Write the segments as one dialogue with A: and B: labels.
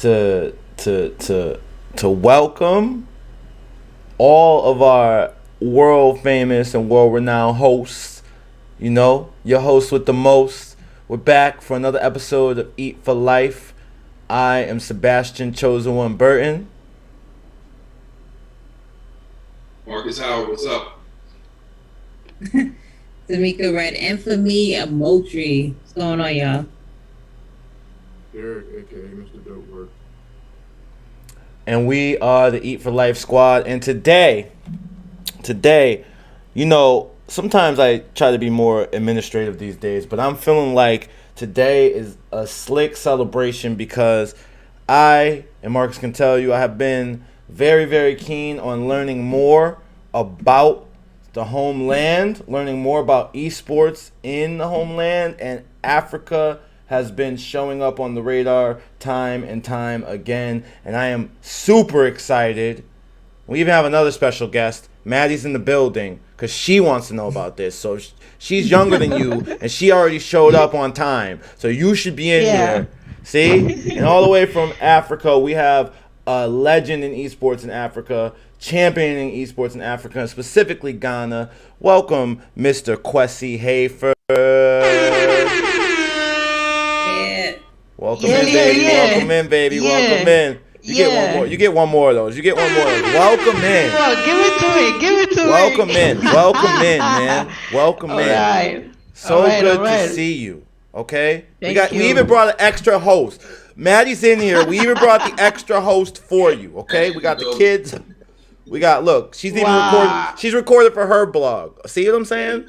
A: to welcome all of our world famous and world renowned hosts. You know, your host with the most. We're back for another episode of Eat for Life. I am Sebastian, chosen one Burton.
B: Marcus Howard, what's up?
C: Tamika read Infamy and Moultrie. What's going on, y'all?
D: Derek, aka Mr. Dope Work.
A: And we are the Eat for Life squad. And today, you know, sometimes I try to be more administrative these days, but I'm feeling like today is a slick celebration because I, and Marcus can tell you, I have been very, very keen on learning more about the homeland, learning more about esports in the homeland, and Africa has been showing up on the radar time and time again, and I am super excited. We even have another special guest. Maddie's in the building because she wants to know about this. So she's younger than you, and she already showed up on time. So you should be in here. See? And all the way from Africa, we have a legend in esports in Africa, championing esports in Africa, and specifically Ghana. Welcome, Mr. Kwesi Hayford. Welcome in, baby. Welcome in, baby. Welcome in. You get one more. You get one more of those. You get one more of those. Welcome in.
E: Well, give it to me. Give it to
A: Welcome
E: me.
A: in. Welcome in, man. Welcome
E: All
A: in.
E: right.
A: So
E: All right,
A: good
E: all right.
A: to see you. Okay?
E: Thank
A: We
E: you.
A: even brought an extra host. Maddie's in here. We even brought the extra host for you. Okay? We got the kids. We got, look, she's even recording. She's recorded for her blog. See what I'm saying?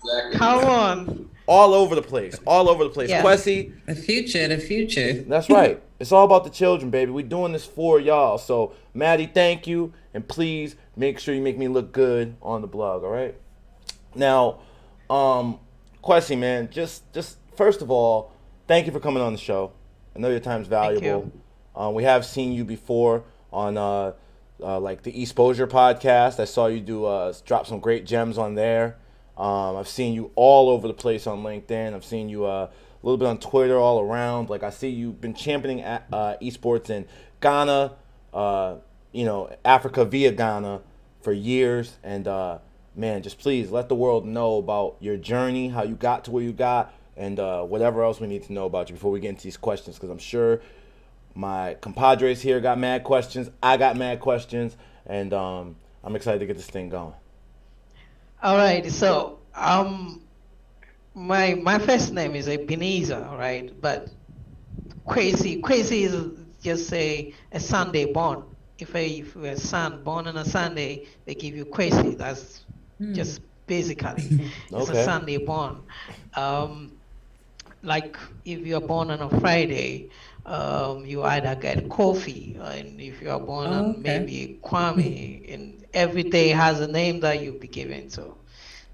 B: Exactly.
E: Come on.
A: All over the place. All over the place.
E: Yeah.
A: Kwesi,
C: The future.
A: that's right. It's all about the children, baby. We're doing this for y'all. So, Maddie, thank you. And please make sure you make me look good on the blog, all right? Now, Kwesi, man, just first of all, thank you for coming on the show. I know your time's valuable. We have seen you before on like the eSports podcast. I saw you do drop some great gems on there. I've seen you all over the place on LinkedIn. I've seen you a little bit on Twitter, all around. Like I see you've been championing esports in Ghana, Africa via Ghana for years. And man, just please let the world know about your journey, how you got to where you got, and whatever else we need to know about you before we get into these questions. Because I'm sure my compadres here got mad questions. I got mad questions, and I'm excited to get this thing going.
E: All right. So, my first name is Ebenezer, right? But Kwesi is just a Sunday born. If you're a son born on a Sunday, they give you Kwesi. That's just basically it's
A: Okay.
E: a Sunday born. Like if you're born on a Friday, you either get coffee, and if you are born on
C: Okay.
E: maybe Kwame, and every day has a name that you'll be given to.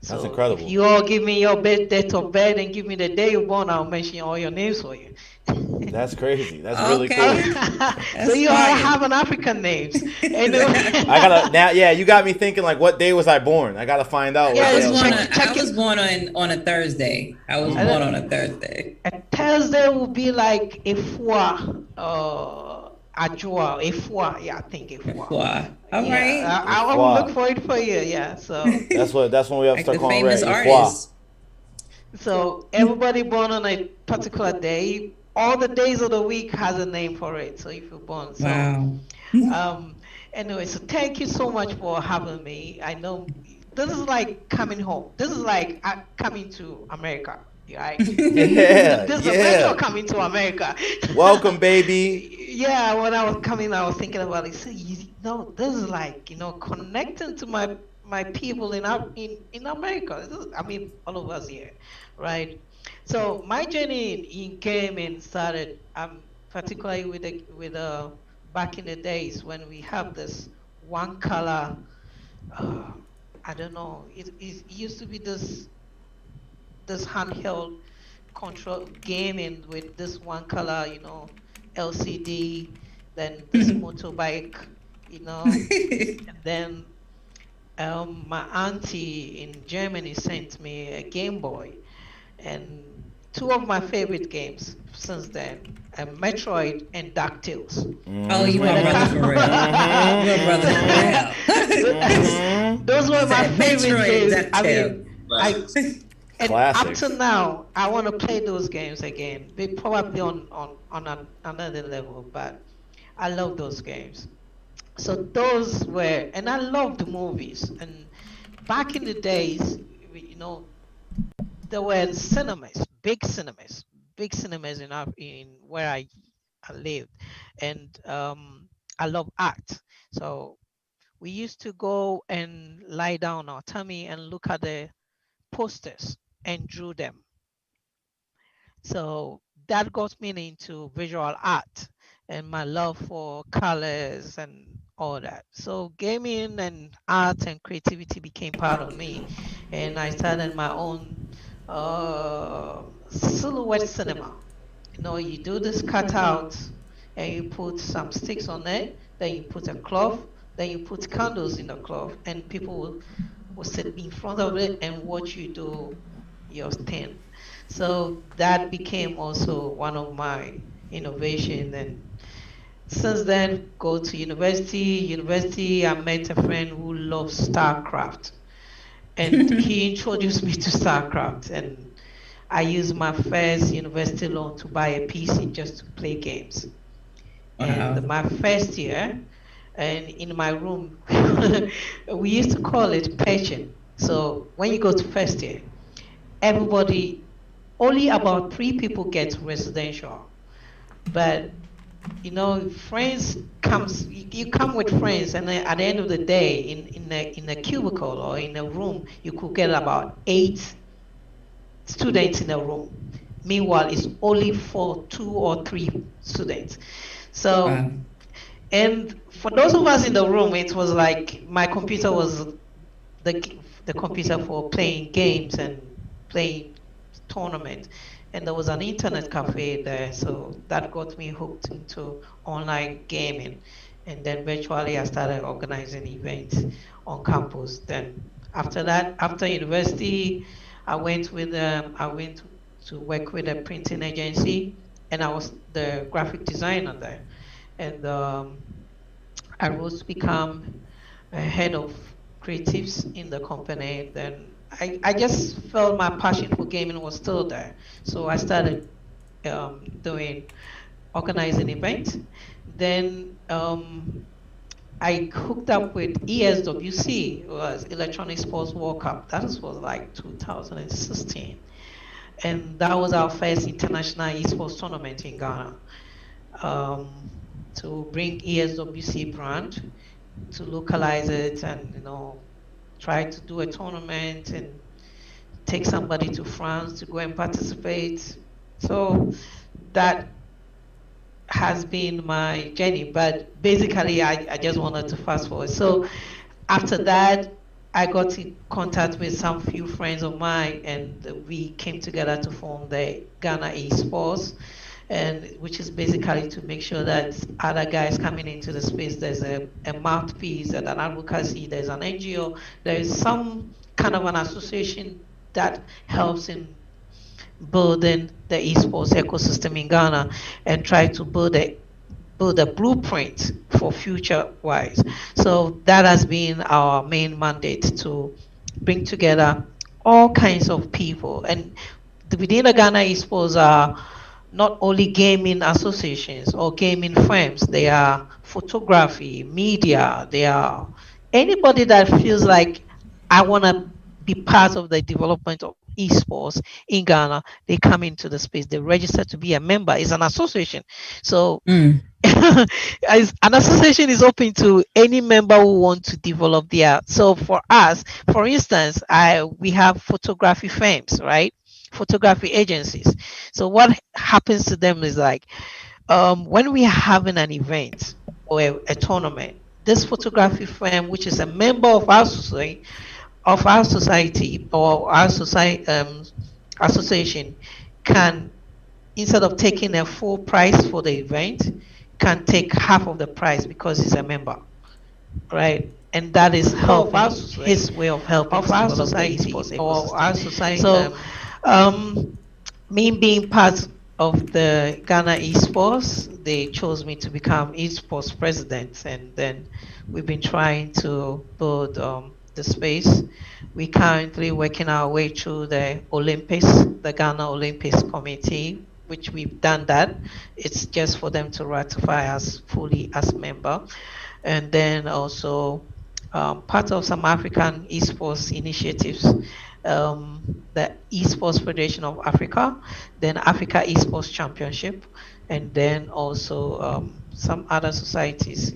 E: So
A: That's incredible.
E: if you all give me your date of birth and give me the day you're born, I'll mention all your names for you.
A: That's crazy. That's really
C: Okay.
A: cool.
E: So you all
C: fire.
E: have an African names. Anyway.
A: I gotta now. Yeah, you got me thinking. Like, what day was I born? I gotta find out.
E: Yeah,
A: what
C: I
A: day
C: was
A: I
C: born
A: was born.
C: on, I was born on a Thursday. I was born on a Thursday.
E: A Thursday will be like Efua, Ajua, Efua. Yeah, I think Efua.
C: Wow. All
E: Yeah,
C: right.
E: I will
A: Efua.
E: look for it for you. Yeah, so
A: That's when we have to
C: Like
A: start
C: the
A: calling
C: famous
A: Ray.
C: artist.
E: so everybody born on a particular day. All the days of the week has a name for it. So if you're born, so
C: Wow.
E: anyway, so thank you so much for having me. I know this is like coming home. This is like coming to America, right?
A: Yeah,
E: This is
A: yeah.
E: America coming to America.
A: Welcome, baby.
E: Yeah, when I was coming, I was thinking about it. So this is like connecting to my people in America. All of us here, right? So my journey came and started, particularly with back in the days when we have this one color. I don't know. It used to be this handheld control gaming with this one color, LCD, then this motorbike, and then my auntie in Germany sent me a Game Boy, and two of my favorite games since then, Metroid and DuckTales.
C: Oh, you
E: Where
C: my
E: the
C: brother for real. You my brother for real.
E: those were my
C: Said
E: favorite
C: Metroid
E: games.
C: and
E: I mean, I
B: Classics.
E: and up
A: Classics.
E: to now, I want to play those games again. They probably another level, but I love those games. So those were, and I love the movies. And back in the days, you know, there were big cinemas in where I lived, and I love art. So we used to go and lie down our tummy and look at the posters and drew them. So that got me into visual art and my love for colors and all that. So gaming and art and creativity became part of me, and I started my own silhouette cinema. You know, you do this cutout and you put some sticks on it, then you put a cloth, then you put candles in the cloth, and people will sit in front of it and watch you do your thing. So that became also one of my innovation. And since then, go to university. University, I met a friend who loves StarCraft, and he introduced me to StarCraft. And I used my first university loan to buy a PC just to play games. And
C: Wow.
E: my first year, and in my room, we used to call it patching. So when you go to first year, everybody, only about three people get residential. But friends comes, you come with friends, and then at the end of the day, in a cubicle or in a room, you could get about 8 students in a room. Meanwhile, it's only for 2 or 3 students. So,
C: Wow.
E: and for those of us in the room, it was like my computer was the computer for playing games and playing tournaments. And there was an internet cafe there, so that got me hooked into online gaming. And then virtually, I started organizing events on campus. Then after that, after university, I went to work with a printing agency, and I was the graphic designer there. And I rose to become a head of creatives in the company. Then I just felt my passion for gaming was still there. So I started doing organizing events. Then I hooked up with ESWC, was Electronic Sports World Cup. That was like 2016. And that was our first international esports tournament in Ghana. Um, to bring ESWC brand, to localize it, and try to do a tournament and take somebody to France to go and participate. So that has been my journey. But basically, I just wanted to fast forward. So after that, I got in contact with some few friends of mine, and we came together to form the Ghana eSports, and which is basically to make sure that other guys coming into the space, there's a mouthpiece, there's an advocacy, there's an NGO, there is some kind of an association that helps in building the esports ecosystem in Ghana, and try to build a blueprint for future wise. So that has been our main mandate, to bring together all kinds of people. And within the Ghana esports are not only gaming associations or gaming firms, they are photography, media, they are anybody that feels like I want to be part of the development of esports in Ghana, they come into the space, they register to be a member. It's an association. So
C: Mm.
E: as an association is open to any member who want to develop their. So for us, for instance, we have photography firms, right? Photography agencies. So what happens to them is like, when we are having an event or a tournament, this photography firm, which is a member of our society or our society association, can, instead of taking a full price for the event, can take half of the price because he's a member, right? And that is helping, his way of helping to develop the esports ecosystem. So um, Me being part of the Ghana esports, they chose me to become esports president, and then we've been trying to build the space. We currently working our way through the Olympics, the Ghana Olympics Committee, which we've done that. It's just for them to ratify us fully as member, and then also part of some African esports initiatives, the Esports Federation of Africa, then Africa Esports Championship, and then also some other societies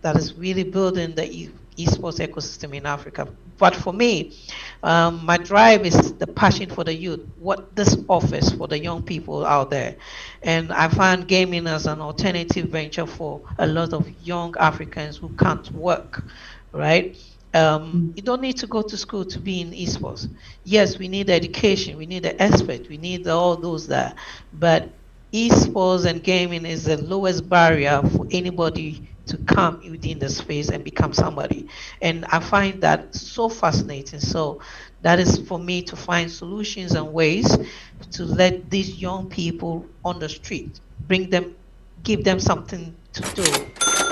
E: that is really building the esports ecosystem in Africa. But for me, my drive is the passion for the youth, what this offers for the young people out there. And I find gaming as an alternative venture for a lot of young Africans who can't work, right? You don't need to go to school to be in esports. Yes, we need education, we need the expert, we need all those that, but esports and gaming is the lowest barrier for anybody to come within the space and become somebody. And I find that so fascinating. So that is for me to find solutions and ways to let these young people on the street, bring them, give them something to do.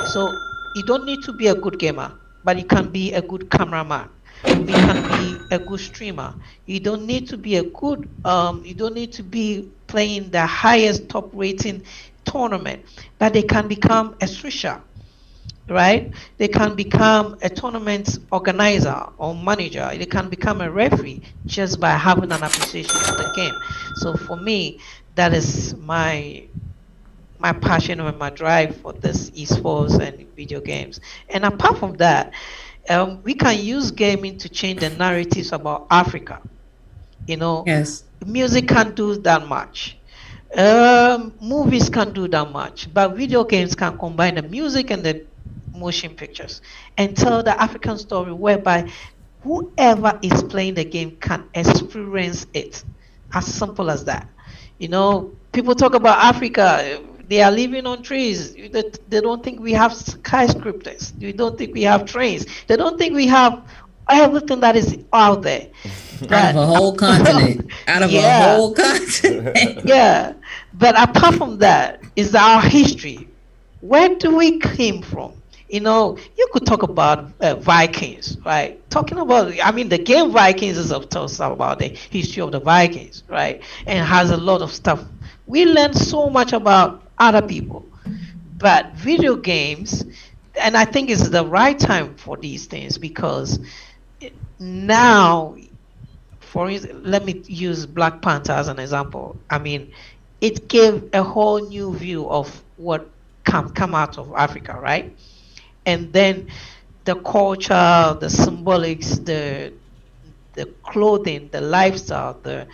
E: So you don't need to be a good gamer, but you can be a good cameraman. You can be a good streamer. You don't need to be a good, you don't need to be playing the highest top rating tournament, but they can become a switcher, right? They can become a tournament organizer or manager. They can become a referee just by having an appreciation for the game. So for me, that is my passion and my drive for this esports and video games. And apart from that, we can use gaming to change the narratives about Africa. You know,
C: Yes.
E: music can't do that much. Movies can't do that much, but video games can combine the music and the motion pictures and tell the African story whereby whoever is playing the game can experience it. As simple as that. You know, people talk about Africa, they are living on trees. They don't think we have skyscrapers. They don't think we have trains. They don't think we have everything that is out there.
C: Out of a whole continent. Out of a
E: Yeah.
C: whole continent.
E: Yeah, but apart from that, is our history. Where do we came from? You know, you could talk about Vikings, right? Talking about, I mean, the game Vikings is of course about the history of the Vikings, right? And has a lot of stuff. We learn so much about other people, but video games, and I think it's the right time for these things because now, for instance, let me use Black Panther as an example. I mean, it gave a whole new view of what can come out of Africa, right? And then the culture, the symbolics, the clothing, the lifestyle, the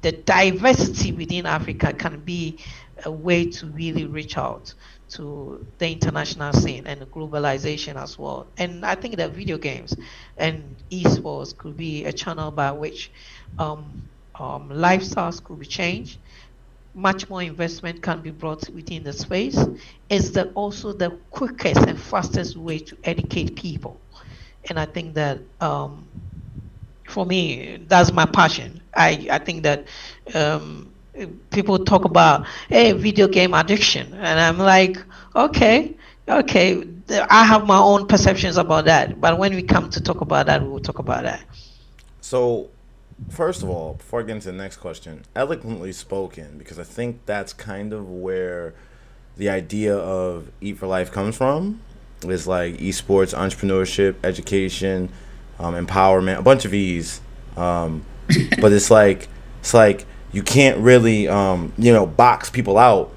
E: diversity within Africa can be a way to really reach out to the international scene and the globalization as well. And I think that video games and esports could be a channel by which lifestyles could be changed. Much more investment can be brought within the space. Is that also the quickest and fastest way to educate people? And I think that for me, that's my passion. I think that people talk about video game addiction, and I'm like, okay, I have my own perceptions about that. But when we come to talk about that, we will talk about that.
A: So, first of all, before I get into the next question, eloquently spoken, because I think that's kind of where the idea of Eat for Life comes from. Is like esports, entrepreneurship, education, empowerment, a bunch of E's. But it's like you can't really box people out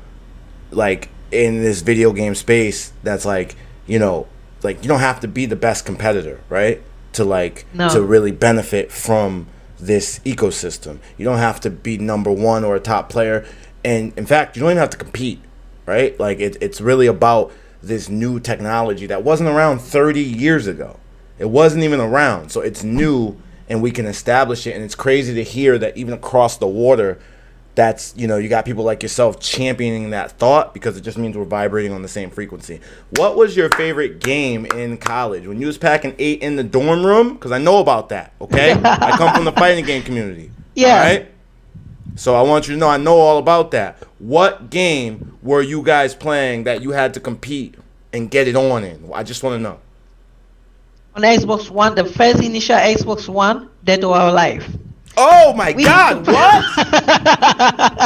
A: like in this video game space. That's like you don't have to be the best competitor, right? To to really benefit from this ecosystem. You don't have to be number one or a top player, and in fact, you don't even have to compete, right? Like it's really about this new technology that wasn't around 30 years ago. It wasn't even around, so it's new, and we can establish it. And it's crazy to hear that even across the water, that's you got people like yourself championing that thought, because it just means we're vibrating on the same frequency. What was your favorite game in college when you was packing 8 in the dorm room? Because I know about that. Okay, I come from the fighting game community.
E: Yeah.
A: All right. So I want you to know I know all about that. What game were you guys playing that you had to compete and get it on in? I just want to know.
E: On Xbox One, the first initial Xbox One, Dead or Alive.
A: Oh my
E: We
A: God! What?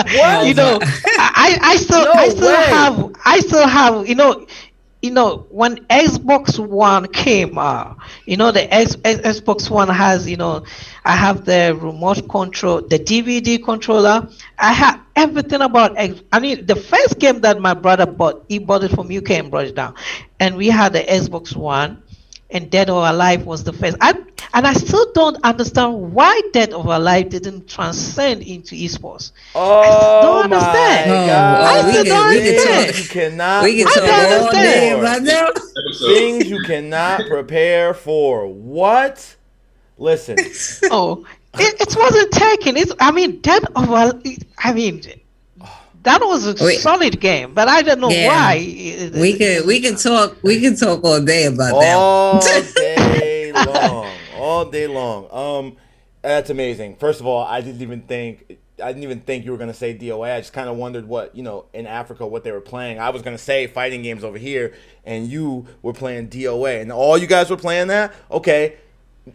C: Oh,
E: you know,
C: my-
E: I still
A: No
E: I still
A: way.
E: have when Xbox One came out, the Xbox One has, I have the remote control, the DVD controller. I have everything about I mean, the first game that my brother bought, he bought it from UK and brought it down, and we had the Xbox One, and Dead or Alive was the first. And I still don't understand why Dead or Alive didn't transcend into esports. I still
A: Oh
E: don't
A: my
E: understand.
A: God!
E: I still don't
C: we could
E: understand.
A: Things you cannot
C: We can
E: I
C: talk
E: don't
A: prepare
C: all day
E: understand.
A: for.
C: about that.
B: Episode.
A: Things you cannot prepare for. What? Listen.
E: Oh, it wasn't taken. I mean, I mean, that was a
C: Wait.
E: solid game, but I don't know
C: Yeah.
E: why.
C: We can talk all day about
A: All
C: that.
A: day long. All day long. That's amazing. First of all, I didn't even think you were gonna say DOA. I just kind of wondered what, in Africa, what they were playing. I was gonna say fighting games over here, and you were playing DOA, and all you guys were playing that. Okay.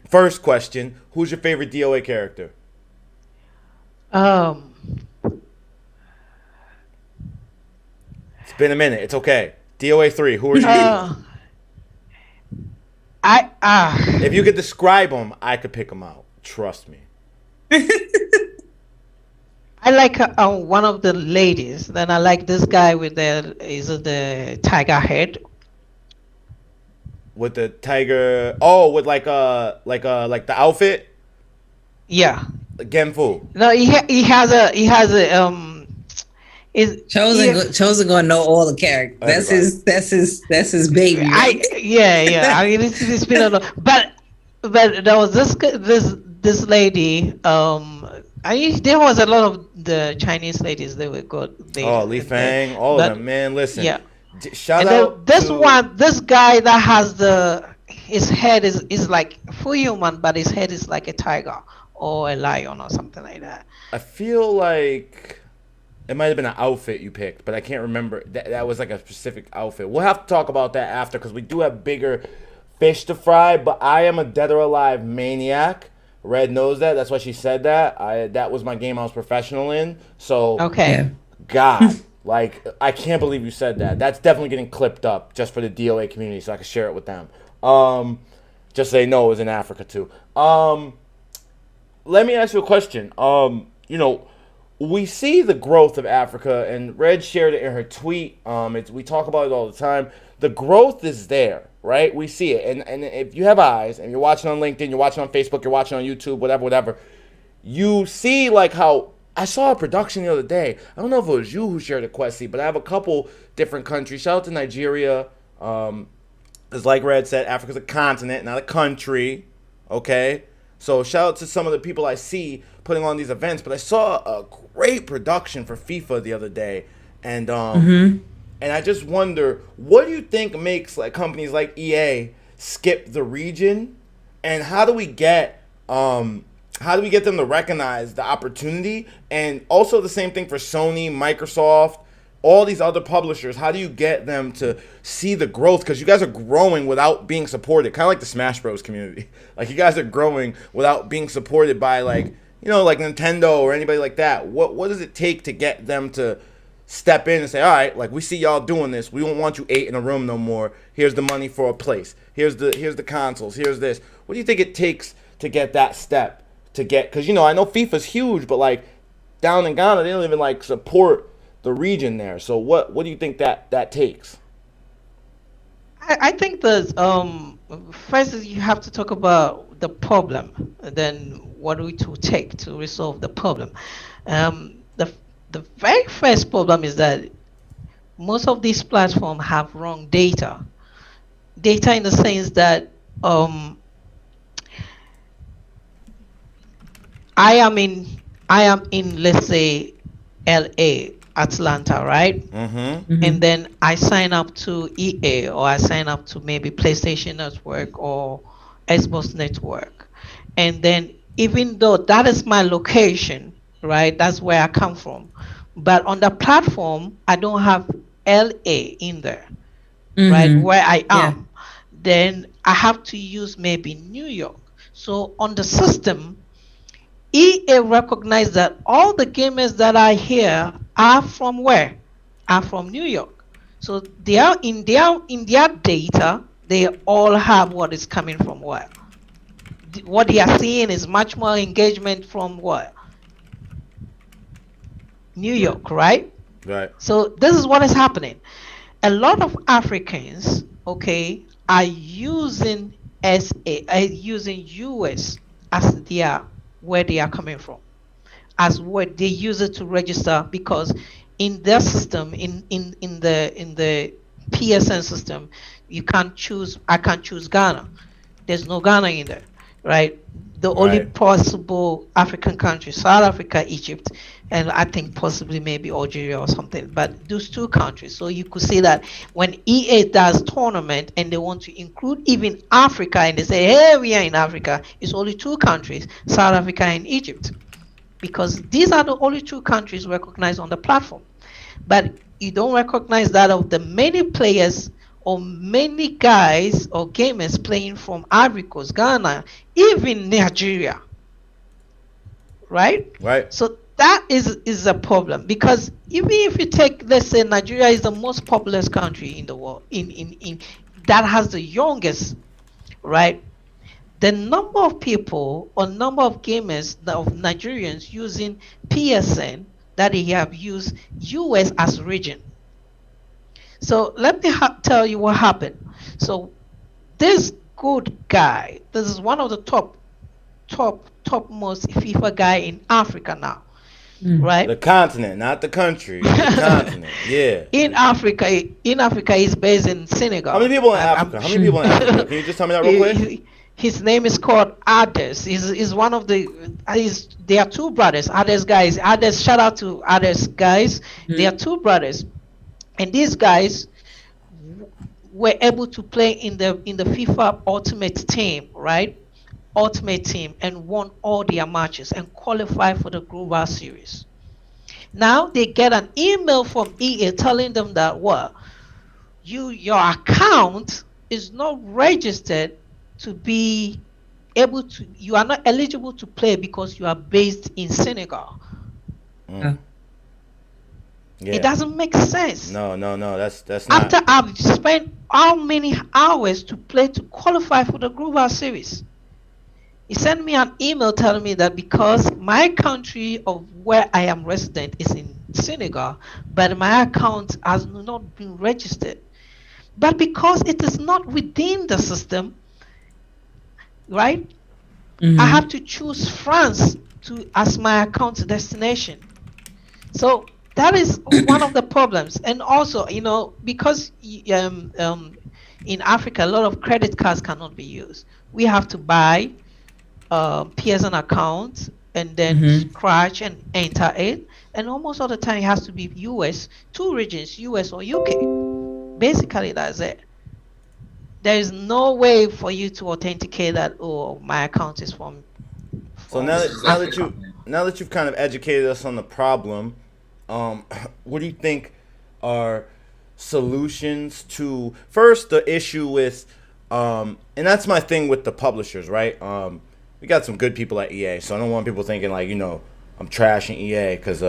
A: First question: who's your favorite DOA character?
E: Um,
A: It's been a minute. It's okay. DOA 3. Who are you?
E: uh,
A: If you could describe them, I could pick them out. Trust me.
E: I like one of the ladies. Then I like this guy with the tiger head.
A: With the tiger. Oh, with like the outfit.
E: Yeah.
A: Genfu.
E: No, he has a is
C: Chosen gonna know all the characters. That's his baby. Right?
E: yeah. I mean, it's been a lot, but there was this lady. There was a lot of the Chinese ladies. They were good.
A: Oh, Li Fang. All of them, man. Listen.
E: Yeah.
A: Shout
E: And
A: out
E: then
A: to
E: this guy that has his head is like full human, but his head is like a tiger or a lion or something like that.
A: I feel like it might have been an outfit you picked, but I can't remember. That was like a specific outfit. We'll have to talk about that after because we do have bigger fish to fry. But I am a Dead or Alive maniac. Red knows that. That's why she said that. That was my game I was professional in. So
E: Okay.
C: Yeah.
A: God, like I can't believe you said that. That's definitely getting clipped up just for the DOA community, so I can share it with them. Just so they know it was in Africa too. Let me ask you a question. We see the growth of Africa, and Red shared it in her tweet. We talk about it all the time. The growth is there, right? We see it, and if you have eyes, and you're watching on LinkedIn, you're watching on Facebook, you're watching on YouTube, whatever, you see like how I saw a production the other day. I don't know if it was you who shared it, Kwesi, but I have a couple different countries. Shout out to Nigeria. Because like Red said, Africa's a continent, not a country. Okay? So shout out to some of the people I see putting on these events. But I saw a great production for FIFA the other day. And and I just wonder, what do you think makes like companies like EA skip the region? And how do we get them to recognize the opportunity? And also the same thing for Sony, Microsoft, all these other publishers. How do you get them to see the growth? Because you guys are growing without being supported, kind of like the Smash Bros community. Like you guys are growing without being supported by like Nintendo or anybody like that. What does it take to get them to step in and say, all right, like we see y'all doing this. We don't want you 8 in a room no more. Here's the money for a place. Here's the consoles. Here's this. What do you think it takes to get that step? Because I know FIFA's huge, but like down in Ghana, they don't even like support the region there. So what do you think that takes?
E: I think first is you have to talk about the problem, and then what do we to take to resolve the problem. The very first problem is that most of these platforms have wrong data. Data in the sense that I am in let's say LA, Atlanta, right?
A: Mm-hmm.
E: And then I sign up to EA or I sign up to maybe PlayStation Network or Xbox Network. And then even though that is my location, right? That's where I come from. But on the platform, I don't have LA in there, right?
C: Mm-hmm.
E: Where I
C: Yeah.
E: am. Then I have to use maybe New York. So on the system, EA recognized that all the gamers that are here are from where? Are from New York. So they are in their data, they all have what is coming from where? What they are seeing is much more engagement from what? New York, right?
A: Right.
E: So this is what is happening. A lot of Africans, okay, are using using US as their where they are coming from, as what they use it to register, because in their system, in the PSN system, you can't choose. I can't choose Ghana. There's no Ghana in there, right? The only
A: Right.
E: possible African countries, South Africa, Egypt, and I think possibly maybe Algeria or something, but those two countries. So you could see that when EA does tournament and they want to include even Africa and they say, hey, we are in Africa, it's only two countries, South Africa and Egypt, because these are the only two countries recognized on the platform. But you don't recognize that of the many players or many guys or gamers playing from Ivory Coast, Ghana, even Nigeria, right?
A: Right.
E: So that is a problem, because even if you take, let's say, Nigeria is the most populous country in the world, in that has the youngest, right? The number of people or number of gamers of Nigerians using PSN that they have used US as region. So let me tell you what happened. So this good guy, this is one of the topmost FIFA guy in Africa now, right?
A: The continent, not the country. The continent. Yeah.
E: In Africa, he's based in
A: How many
E: Senegal.
A: people in Africa? How many people in Africa? Can you just tell me that real quick?
E: His name is called Ades. He's one of the. There are two brothers. Ades guys. Ades. Shout out to Ades guys. They are two brothers, and these guys were able to play in the FIFA Ultimate Team, right? Ultimate Team, and won all their matches and qualify for the Global Series. Now they get an email from EA telling them that, well, your account is not registered to be able to. You are not eligible to play because you are based in Senegal.
A: Yeah.
E: It doesn't make sense.
A: No. That's not.
E: After I've spent how many hours to play to qualify for the Global Series? He sent me an email telling me that because my country of where I am resident is in Senegal, but my account has not been registered. But because it is not within the system, right? I have to choose France as my account destination. So that is one of the problems. And also, because in Africa, a lot of credit cards cannot be used. We have to buy PSN account and then scratch and enter it. And almost all the time it has to be US, two regions, US or UK. Basically, that's it. There is no way for you to authenticate that, oh, my account is from
A: So now that you've kind of educated us on the problem, what do you think are solutions to first the issue with and that's my thing with the publishers, right? We got some good people at EA, so I don't want people thinking like, I'm trashing EA because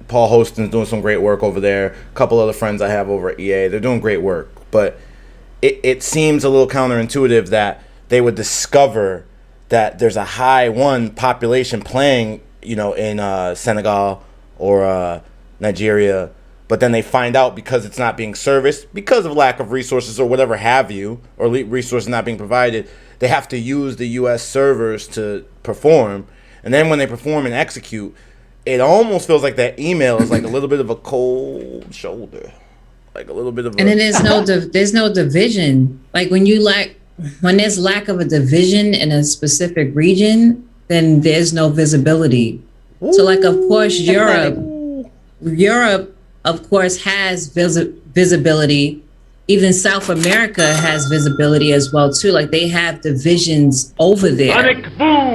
A: Paul Hostin's doing some great work over there. A couple other friends I have over at EA, they're doing great work, but it seems a little counterintuitive that they would discover that there's a high population playing, in Senegal or Nigeria, but then they find out because it's not being serviced because of lack of resources or whatever have you, or resources not being provided, they have to use the U.S. servers to perform. And then when they perform and execute, it almost feels like that email is like a little bit of a cold shoulder. Like a little bit of
C: and then there's no division. Like when there's lack of a division in a specific region, then there's no visibility. So like, of course, Europe, of course, has visibility. Even South America has visibility as well, too. Like they have divisions over there.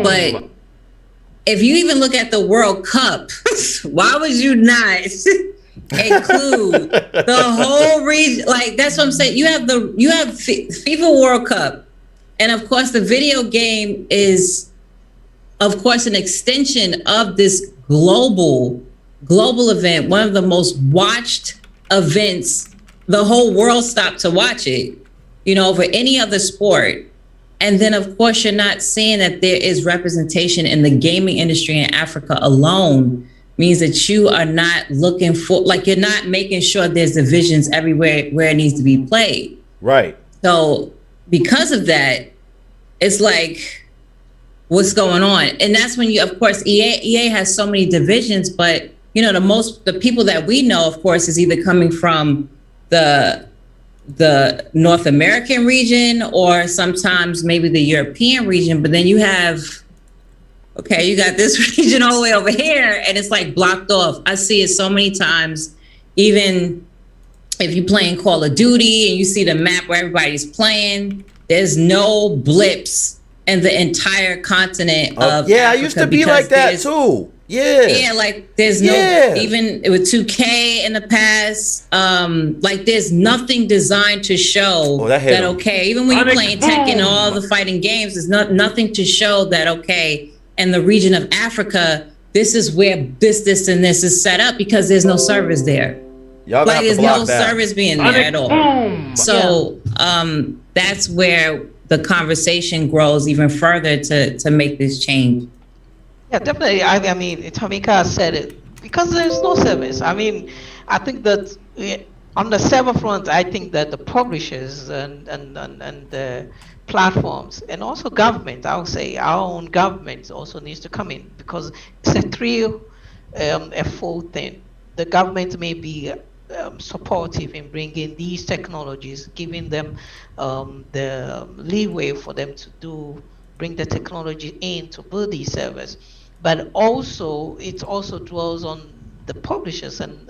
C: But if you even look at the World Cup, why would you not include the whole region? Like, that's what I'm saying. You have FIFA World Cup, and of course the video game is, of course, an extension of this global event, one of the most watched events. The whole world stopped to watch it, over any other sport. And then, of course, you're not seeing that there is representation in the gaming industry in Africa alone, means that you are not looking for, like, you're not making sure there's divisions everywhere where it needs to be played.
A: Right. So
C: because of that, it's like, what's going on? And that's when you, of course, EA has so many divisions, but, the people that we know, of course, is either coming from the North American region or sometimes maybe the European region. But then you have, you got this region all the way over here and it's like blocked off. I see it so many times, even if you're playing Call of Duty and you see the map where everybody's playing, there's no blips in the entire continent of
A: Africa.
C: I
A: used to be like that too.
C: Yeah, like there's no, even with 2K in the past, like there's nothing designed to show that even when you're playing Tekken and all the fighting games, there's nothing to show that, in the region of Africa, this is where this and this is set up, because there's no servers there. Like there's no service being there at all. So that's where the conversation grows even further to make this change.
E: Yeah, definitely. I mean, Tamika said it, because there's no service. I mean, I think that on the server front, I think that the publishers and the platforms and also government, I would say our own government also needs to come in, because it's a full thing. The government may be supportive in bringing these technologies, giving them the leeway for them to bring the technology in to build these servers. But also, it also dwells on the publishers and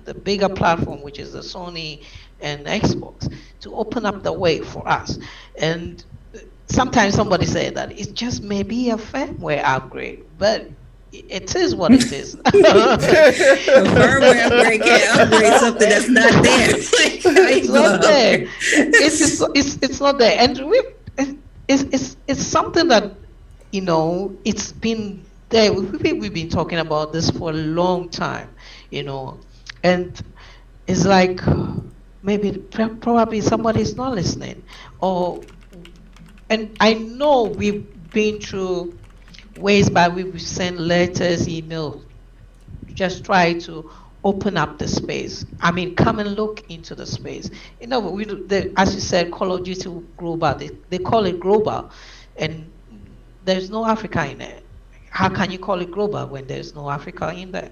E: the bigger platform, which is the Sony and Xbox, to open up the way for us. And sometimes somebody said that it just may be a firmware upgrade, but it is what it is.
C: A firmware upgrade can't upgrade something that's not there.
E: It's not there. It's not there. And it's something that, it's been there. We've been talking about this for a long time, and it's like probably somebody's not listening, and I know we've been through ways by which we send letters, emails, just try to open up the space. I mean, come and look into the space. As you said, Call of Duty Global, they call it global, and there's no Africa in it. How can you call it global when there's no Africa in there?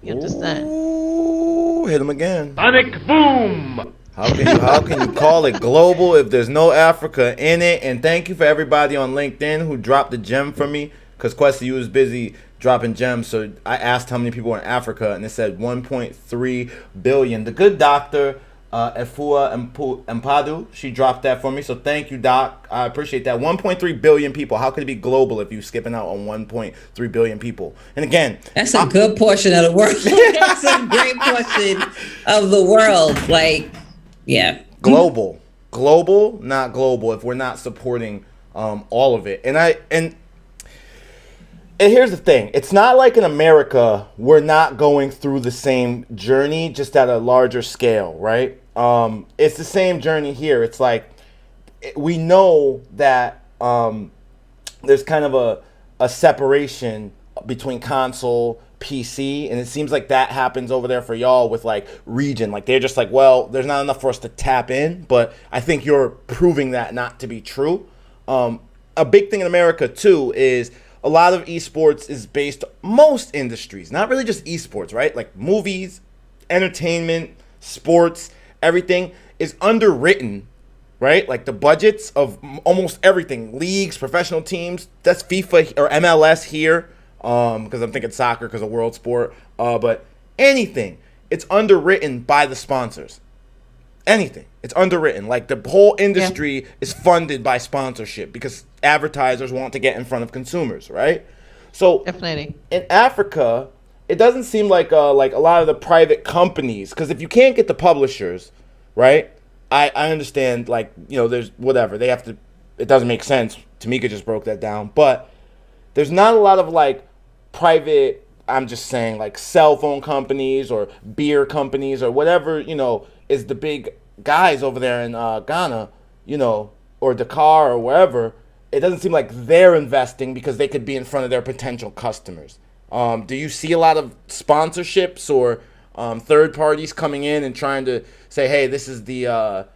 E: You understand?
A: Ooh, hit him again.
D: Sonic boom!
A: How can you call it global if there's no Africa in it? And thank you for everybody on LinkedIn who dropped the gem for me, because Kwesi, you was busy dropping gems. So I asked how many people are in Africa, and it said 1.3 billion. The good doctor, Efua Mpadu, she dropped that for me. So thank you, Doc. I appreciate that. 1.3 billion people. How could it be global if you're skipping out on 1.3 billion people? And again,
C: that's a good portion of the world. That's a great portion of the world. Like, yeah.
A: Global, not global, if we're not supporting all of it. And here's the thing. It's not like in America we're not going through the same journey, just at a larger scale, right? It's the same journey here. It's like we know that there's kind of a separation between console, PC, and it seems like that happens over there for y'all with like region. Like they're just like, well, there's not enough for us to tap in, but I think you're proving that not to be true. A big thing in America too is a lot of esports is based, most industries, not really just esports, right? Like movies, entertainment, sports, everything is underwritten, right? Like the budgets of almost everything, leagues, professional teams, that's FIFA or MLS here, because I'm thinking soccer because of world sport, but anything, it's underwritten by the sponsors. Anything, it's underwritten. Like the whole industry is funded by sponsorship because advertisers want to get in front of consumers, right? So
E: Definitely.
A: in Africa, it doesn't seem like a lot of the private companies, because if you can't get the publishers, right? I understand, like, there's whatever they have to. It doesn't make sense. Tamika just broke that down, but there's not a lot of like private. I'm just saying, like, cell phone companies or beer companies or whatever, is the big guys over there in Ghana, or Dakar or wherever. It doesn't seem like they're investing because they could be in front of their potential customers. Do you see a lot of sponsorships or third parties coming in and trying to say, hey, this is the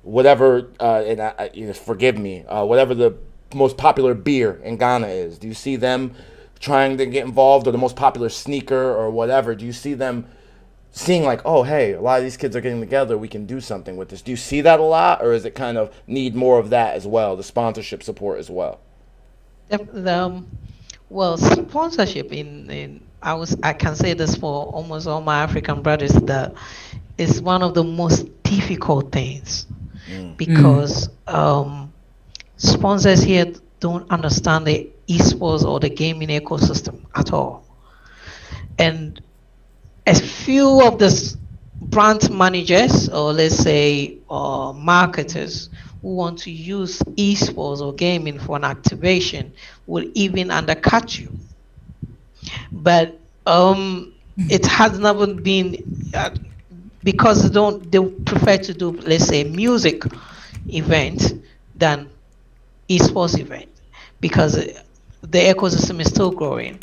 A: whatever, and forgive me, whatever the most popular beer in Ghana is? Do you see them trying to get involved, or the most popular sneaker or whatever? Do you see them seeing like, oh, hey, a lot of these kids are getting together, we can do something with this? Do you see that a lot, or is it kind of need more of that as well, the sponsorship support as well?
E: Well, sponsorship I can say this for almost all my African brothers, that is one of the most difficult things, because sponsors here don't understand the esports or the gaming ecosystem at all. And a few of the brand managers, or let's say marketers, who want to use esports or gaming for an activation will even undercut you. But it has never been, because they prefer to do, let's say, music event than esports event, because the ecosystem is still growing.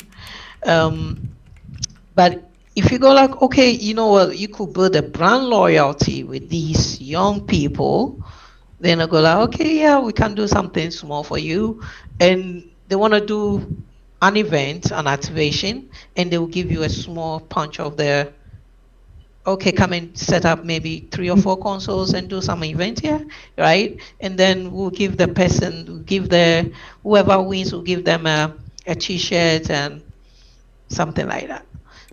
E: But if you go like, okay, you know what, you could build a brand loyalty with these young people, then I go like, okay, yeah, we can do something small for you. And they want to do an event, an activation, and they will give you a small punch of their, okay, come and set up maybe 3 or 4 consoles and do some event here, right? And then we'll give the person, whoever wins, we'll give them a t-shirt and something like that.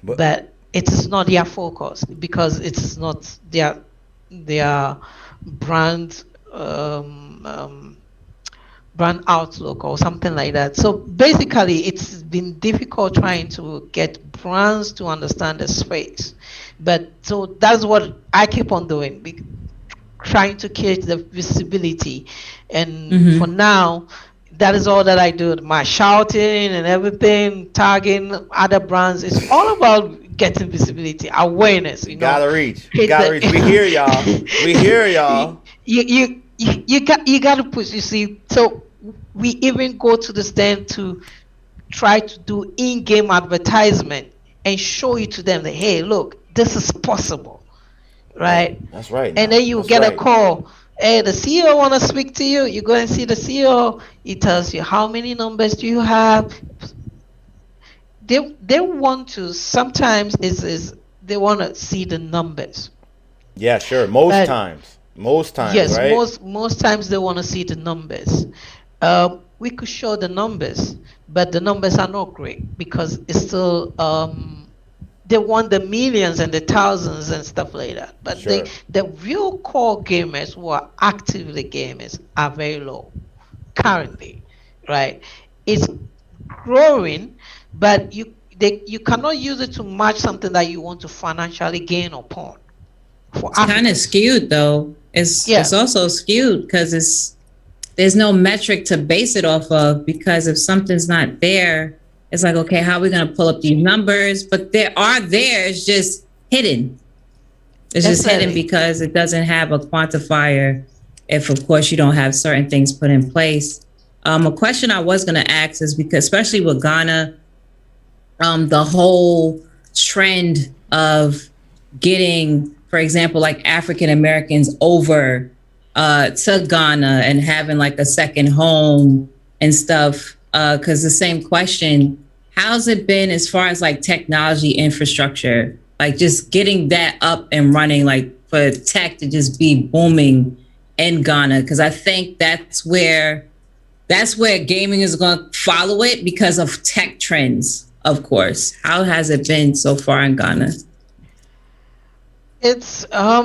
E: But it is not their focus, because it is not their brand brand outlook or something like that. So basically, it's been difficult trying to get brands to understand the space. But so that's what I keep on doing, trying to create the visibility. And for now, that is all that I do. My shouting and everything, tagging other brands, it's all about getting visibility, awareness.
A: Gotta reach. We hear y'all. We hear y'all.
E: You got to push. You see, so we even go to the stand to try to do in-game advertisement and show it to them that, hey, look, this is possible, right?
A: That's right.
E: And then you get a call. Hey, the CEO want to speak to you. You go and see the CEO. He tells you how many numbers do you have. They want to, sometimes they want to see the numbers.
A: Yeah, sure. Most times,
E: yes,
A: right?
E: most times they want to see the numbers. We could show the numbers, but the numbers are not great, because it's still they want the millions and the thousands and stuff like that. But
A: Sure.
E: the real core gamers who are actively gamers are very low currently, right? It's growing, but you cannot use it to match something that you want to financially gain upon.
C: It's kind of skewed though. It's also skewed because there's no metric to base it off of, because if something's not there, it's like, okay, how are we going to pull up these numbers? But it's just hidden. It's just hidden because it doesn't have a quantifier if, of course, you don't have certain things put in place. A question I was going to ask is, because especially with Ghana, the whole trend of getting, for example, like African Americans over to Ghana and having like a second home and stuff. Because the same question, how's it been as far as like technology infrastructure, like just getting that up and running, like for tech to just be booming in Ghana? Because I think that's where gaming is going to follow it, because of tech trends, of course. How has it been so far in Ghana?
E: It's I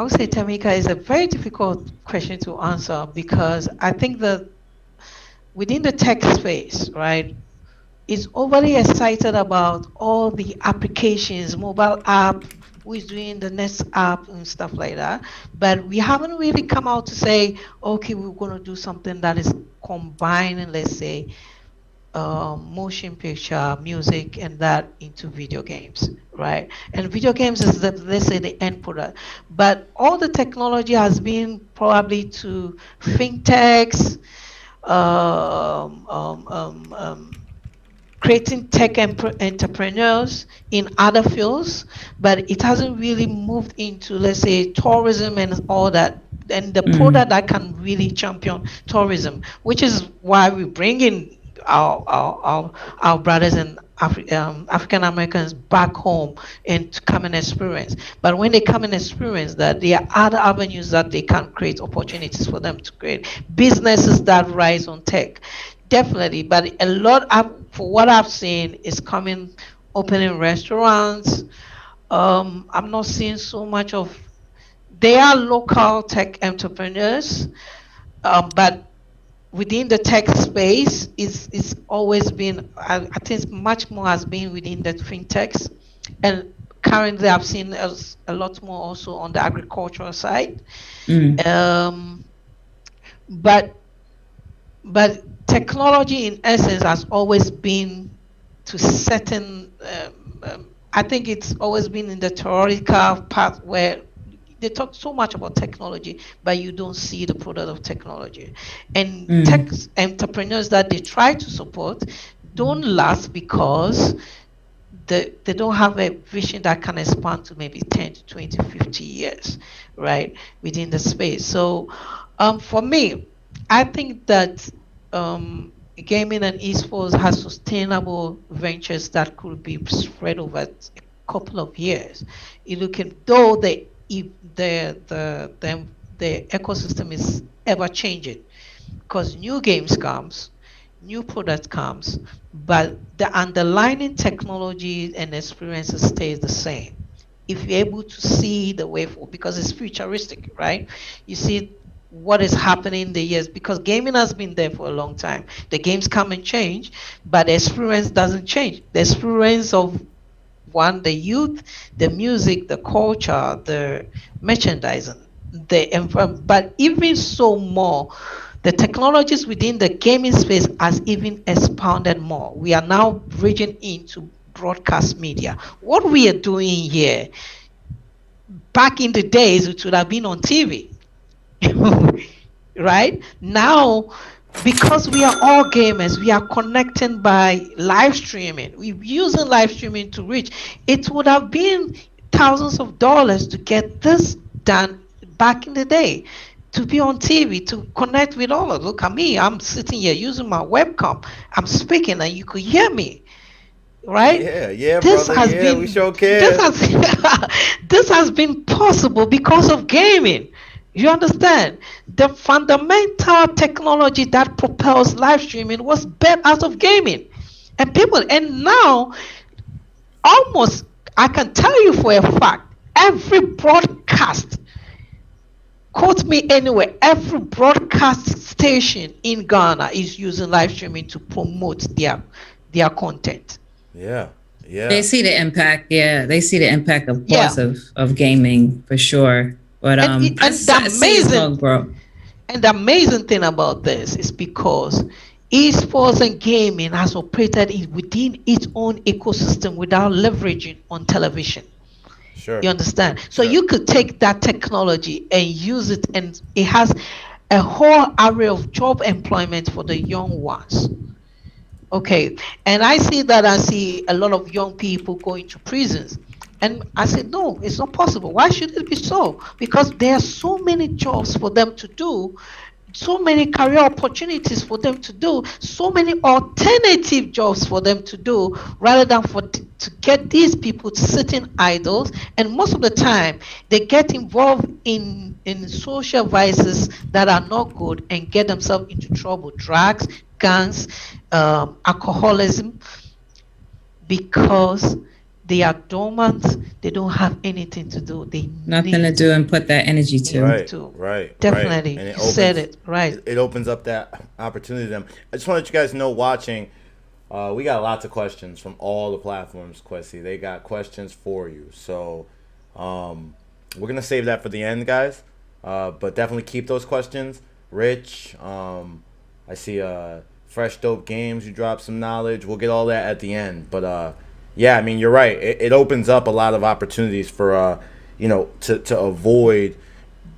E: would say, Tamika, is a very difficult question to answer, because I think that within the tech space, right, is overly excited about all the applications, mobile app, who is doing the next app and stuff like that. But we haven't really come out to say, okay, we're going to do something that is combining, let's say, motion picture, music, and that into video games, right? And video games is the, let's say, the end product. But all the technology has been probably to fintechs, um, um, um, um, creating tech entrepreneurs in other fields, but it hasn't really moved into, let's say, tourism and all that. And the product that can really champion tourism, which is why we bring in our brothers and African Americans back home and to come and experience. But when they come and experience that, there are other avenues that they can create opportunities for them to create businesses that rise on tech. Definitely, but a lot of, for what I've seen, is coming, opening restaurants. I'm not seeing so much of. They are local tech entrepreneurs, but within the tech space, is always been. I think much more has been within the fintechs, and currently I've seen a lot more also on the agricultural side. Um, but but technology in essence has always been to certain I think it's always been in the theoretical part where they talk so much about technology but you don't see the product of technology, and tech entrepreneurs that they try to support don't last because they don't have a vision that can expand to maybe 10 to 20, 50 years, right, within the space. So for me, I think that gaming and esports has sustainable ventures that could be spread over a couple of years. You look at, though the ecosystem is ever changing because new games comes, new product comes, but the underlying technology and experiences stays the same. If you're able to see the way forward, because it's futuristic, right? You see what is happening in the years, because gaming has been there for a long time. The games come and change, but the experience doesn't change. The experience of one, the youth, the music, the culture, the merchandising, the environment, but even so more, the technologies within the gaming space has even expanded more. We are now bridging into broadcast media. What we are doing here, back in the days, it would have been on TV. Right? Now, because we are all gamers, we are connecting by live streaming. We're using live streaming to reach. It would have been thousands of dollars to get this done back in the day, to be on TV, to connect with all of us. Look at me, I'm sitting here using my webcam. I'm speaking and you could hear me. Right?
A: Yeah, brother. Yeah, we sure can.
E: This has been possible because of gaming. You understand? The fundamental technology that propels live streaming was built out of gaming. And now, almost, I can tell you for a fact, every broadcast, quote me anywhere, every broadcast station in Ghana is using live streaming to promote their content.
A: Yeah.
C: They see the impact. Yeah, they see the impact, of course, of gaming for sure. But
E: the amazing thing about this is because esports and gaming has operated within its own ecosystem without leveraging on television.
A: Sure.
E: You understand? So you could take that technology and use it, and it has a whole array of job employment for the young ones. Okay, and I see a lot of young people going to prisons. And I said, no, it's not possible. Why should it be so? Because there are so many jobs for them to do, so many career opportunities for them to do, so many alternative jobs for them to do, rather than to get these people sitting idle. And most of the time, they get involved in social vices that are not good and get themselves into trouble, drugs, guns, alcoholism, because They are dormant. They don't have anything to do. They
C: Nothing to
E: need
C: do and put that energy to.
A: Right,
E: to.
A: right,
E: Definitely,
A: right. And
E: you said it right.
A: it opens up that opportunity to them. I just want to let you guys know watching, we got lots of questions from all the platforms, Kwesi. They got questions for you. So we're going to save that for the end, guys. But definitely keep those questions. Rich, I see Fresh Dope Games, you dropped some knowledge. We'll get all that at the end. But yeah, I mean, you're right. It opens up a lot of opportunities for, to avoid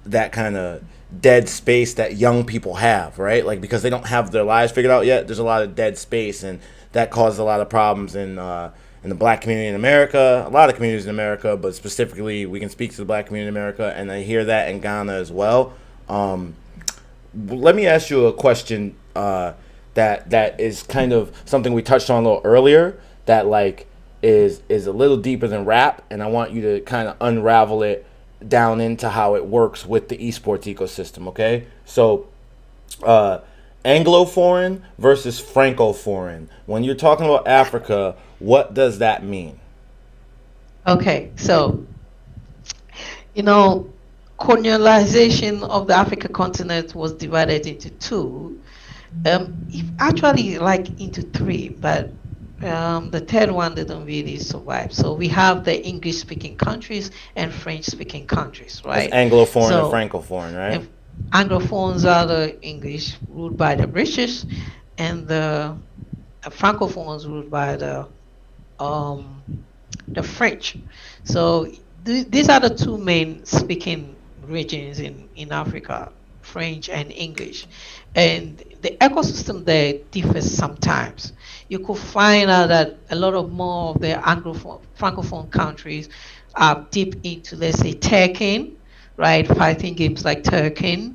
A: that kind of dead space that young people have, right? Like, because they don't have their lives figured out yet, there's a lot of dead space, and that causes a lot of problems in the black community in America, a lot of communities in America, but specifically we can speak to the black community in America, and I hear that in Ghana as well. Let me ask you a question that is kind of something we touched on a little earlier, that like is a little deeper than rap, and I want you to kind of unravel it down into how it works with the esports ecosystem, okay? So Anglo-foreign versus Franco-foreign. When you're talking about Africa, what does that mean?
E: Okay, so colonialization of the African continent was divided into two. Actually, like into three, but the third one didn't really survive. So we have the English-speaking countries and French-speaking countries, right?
A: It's Anglo-foreign
E: So,
A: and Franco-foreign, right?
E: and Anglophones are the English ruled by the British, and the Francophones ruled by the French. So these are the two main speaking regions in Africa, French and English. And the ecosystem there differs sometimes. You could find out that a lot of more of the Anglophone, Francophone countries are deep into, let's say, Tekken, right? Fighting games like Tekken.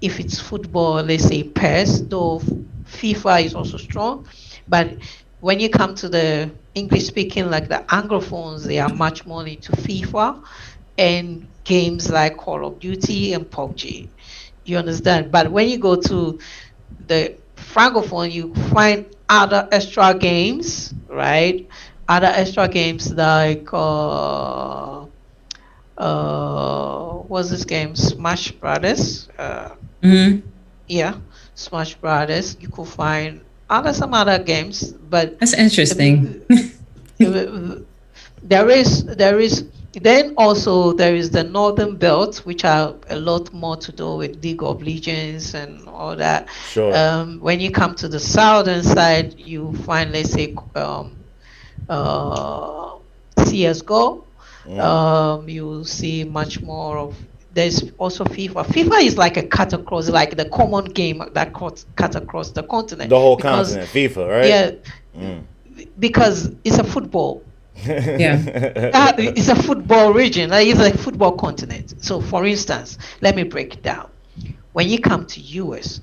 E: If it's football, let's say PES, though FIFA is also strong. But when you come to the English speaking, like the Anglophones, they are much more into FIFA and games like Call of Duty and PUBG. You understand? But when you go to the Francophone, you find other extra games, right? Other extra games like what's this game? Smash Brothers. Yeah, Smash Brothers. You could find some other games, but
C: That's interesting.
E: there is then also there is the Northern Belt, which are a lot more to do with League of Legends and all that.
A: Sure.
E: When you come to the southern side, you find, let's say, CS:GO. You see much more of. There's also FIFA. FIFA is like a cut across, like the common game that cut across the continent.
A: The whole continent, FIFA, right?
E: Yeah, because it's a football.
C: Yeah.
E: It's a football region. It's a football continent. So, for instance, let me break it down. When you come to US,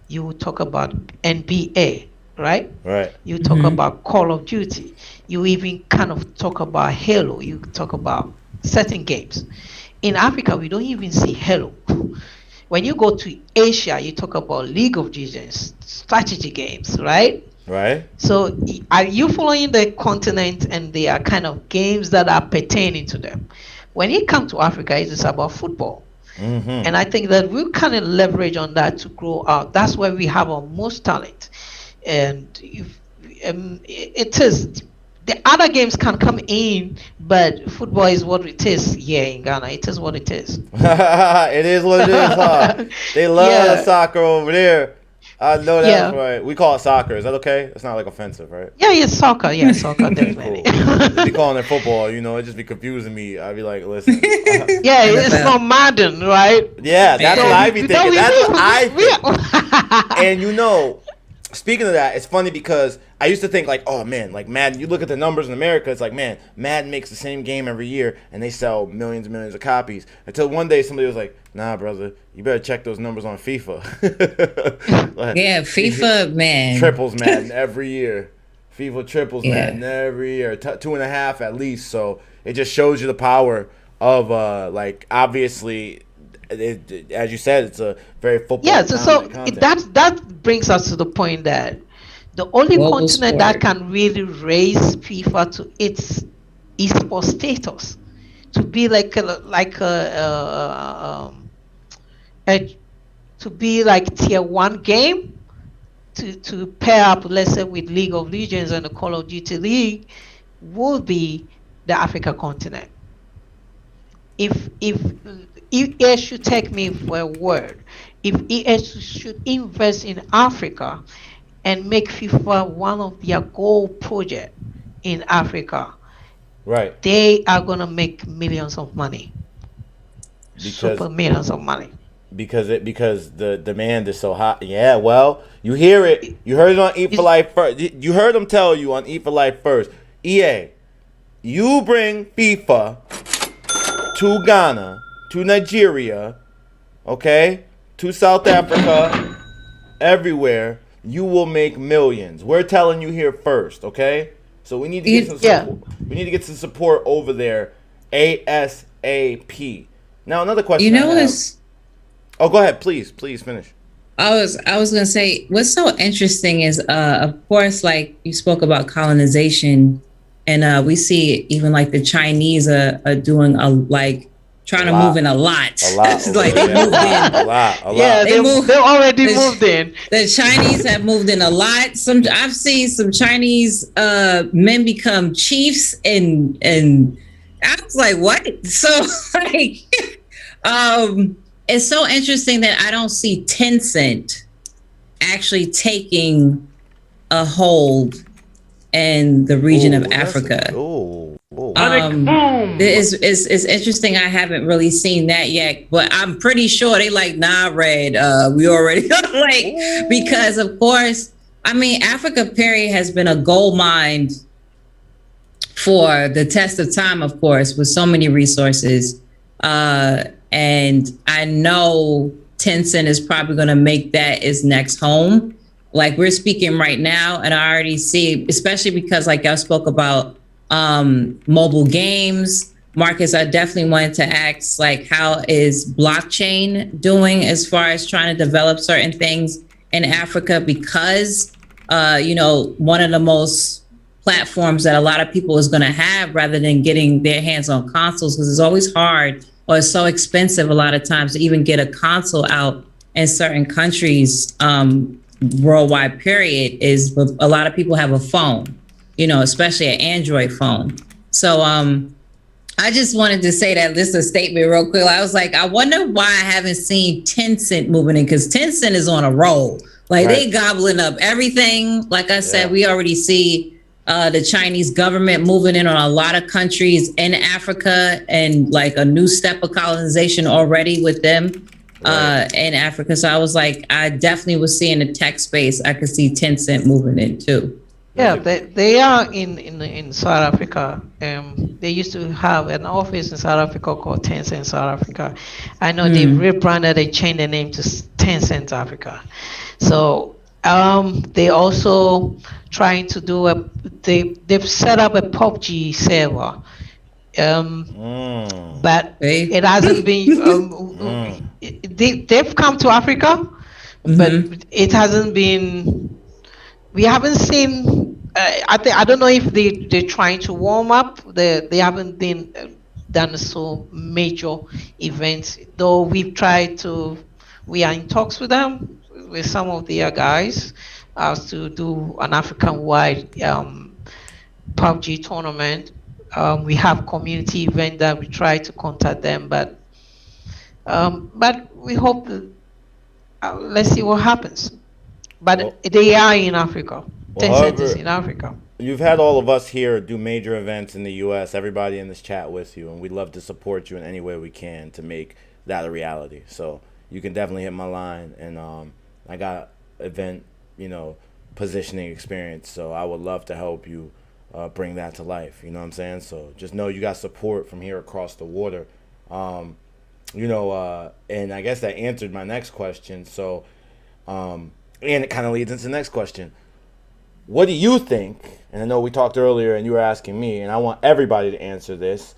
E: you talk about NBA, right?
A: Right.
E: You talk about Call of Duty. You even kind of talk about Halo. You talk about certain games. In Africa, we don't even see Halo. When you go to Asia, you talk about League of Legends, strategy games, right?
A: Right.
E: So are you following the continent, and they are kind of games that are pertaining to them? When you come to Africa, it is about football. And I think that we'll kind of leverage on that to grow out. That's where we have our most talent. And it is, the other games can come in, but football is what it is here in Ghana. It is what it is.
A: It is what it is, huh? They love soccer over there. I know that's right. We call it soccer. Is that okay? It's not like offensive, right?
E: Yeah, it's soccer. Yeah, soccer, definitely.
A: They be calling it football, it just be confusing me. I'd be like, listen.
E: Yeah, it's not Madden, right?
A: Yeah, that's what I be thinking. That's what I think. And speaking of that, it's funny because I used to think like, oh man, like Madden, you look at the numbers in America, it's like, man, Madden makes the same game every year and they sell millions and millions of copies. Until one day somebody was like, nah, brother, you better check those numbers on FIFA. Like,
C: yeah, FIFA, man.
A: Triples Madden every year. FIFA triples Madden every year. 2.5 at least. So it just shows you the power of, obviously, as you said, it's a very football.
E: Yeah, so that brings us to the point that The only
C: Global
E: continent that
C: sport.
E: can really raise FIFA to its esports status, to be a to be like tier one game, to pair up, let's say, with League of Legends and the Call of Duty League, would be the Africa continent. If EA should take me for a word, if EA should invest in Africa and make FIFA one of their goal project in Africa,
A: Right.
E: they are gonna make millions of money,
A: Because
E: super millions of money.
A: because the demand is so high. Yeah, well, you hear it. You heard it on Eat for
E: It's-
A: Life first. You heard them tell you on Eat for Life first. EA, you bring FIFA to Ghana, to Nigeria, okay, to South Africa, everywhere. You will make millions. We're telling you here first, okay? So we need to get some
E: Yeah.
A: support. We need to get some support over there, ASAP. Now another question.
C: You know,
A: I have.
C: it's
A: Oh, go ahead, please finish.
C: I was gonna say what's so interesting is of course, like you spoke about colonization, and we see even like the Chinese are doing trying to move in a lot.
A: A lot.
C: It's
A: over
C: like
A: there,
C: they
A: yeah,
C: moved in.
A: a lot.
E: Yeah,
C: They moved-
E: they already
C: the-
E: moved in.
C: The Chinese have moved in a lot. I've seen some Chinese men become chiefs, and I was like, what? So like, it's so interesting that I don't see Tencent actually taking a hold in the region of Africa. It's interesting. I haven't really seen that yet, but I'm pretty sure they like, nah, Red. We already like, because of course, I mean, Africa period has been a gold mine for the test of time, of course, with so many resources. And I know Tencent is probably going to make that its next home. Like we're speaking right now, and I already see, especially because like y'all spoke about mobile games. Marcus, I definitely wanted to ask, like, how is blockchain doing as far as trying to develop certain things in Africa? Because, one of the most platforms that a lot of people is going to have rather than getting their hands on consoles, because it's always hard or it's so expensive a lot of times to even get a console out in certain countries worldwide period, is a lot of people have a phone, especially an Android phone. So I just wanted to say that, this is a statement real quick. I was like, I wonder why I haven't seen Tencent moving in, because Tencent is on a roll. Like they gobbling up everything. Like I said, we already see the Chinese government moving in on a lot of countries in Africa, and like a new step of colonization already with them in Africa. So I was like, I definitely was seeing the tech space. I could see Tencent moving in too.
E: Yeah, they are in South Africa. They used to have an office in South Africa called Tencent South Africa. I know they rebranded and changed the name to Tencent Africa. So they also trying to do they've set up a PUBG server. But it hasn't been they've come to Africa, but it hasn't been, we haven't seen I don't know if they're trying to warm up. They haven't been done so major events, though we are in talks with them, with some of their guys, as to do an African-wide PUBG tournament. We have community event that we try to contact them, but we hope that, let's see what happens. But they are in Africa. Tencent is in Africa.
A: You've had all of us here do major events in the U.S., everybody in this chat with you, and we'd love to support you in any way we can to make that a reality. So you can definitely hit my line, and I got event, positioning experience, so I would love to help you bring that to life. You know what I'm saying? So just know you got support from here across the water. And I guess that answered my next question. So, and it kind of leads into the next question. What do you think? And I know we talked earlier and you were asking me, and I want everybody to answer this.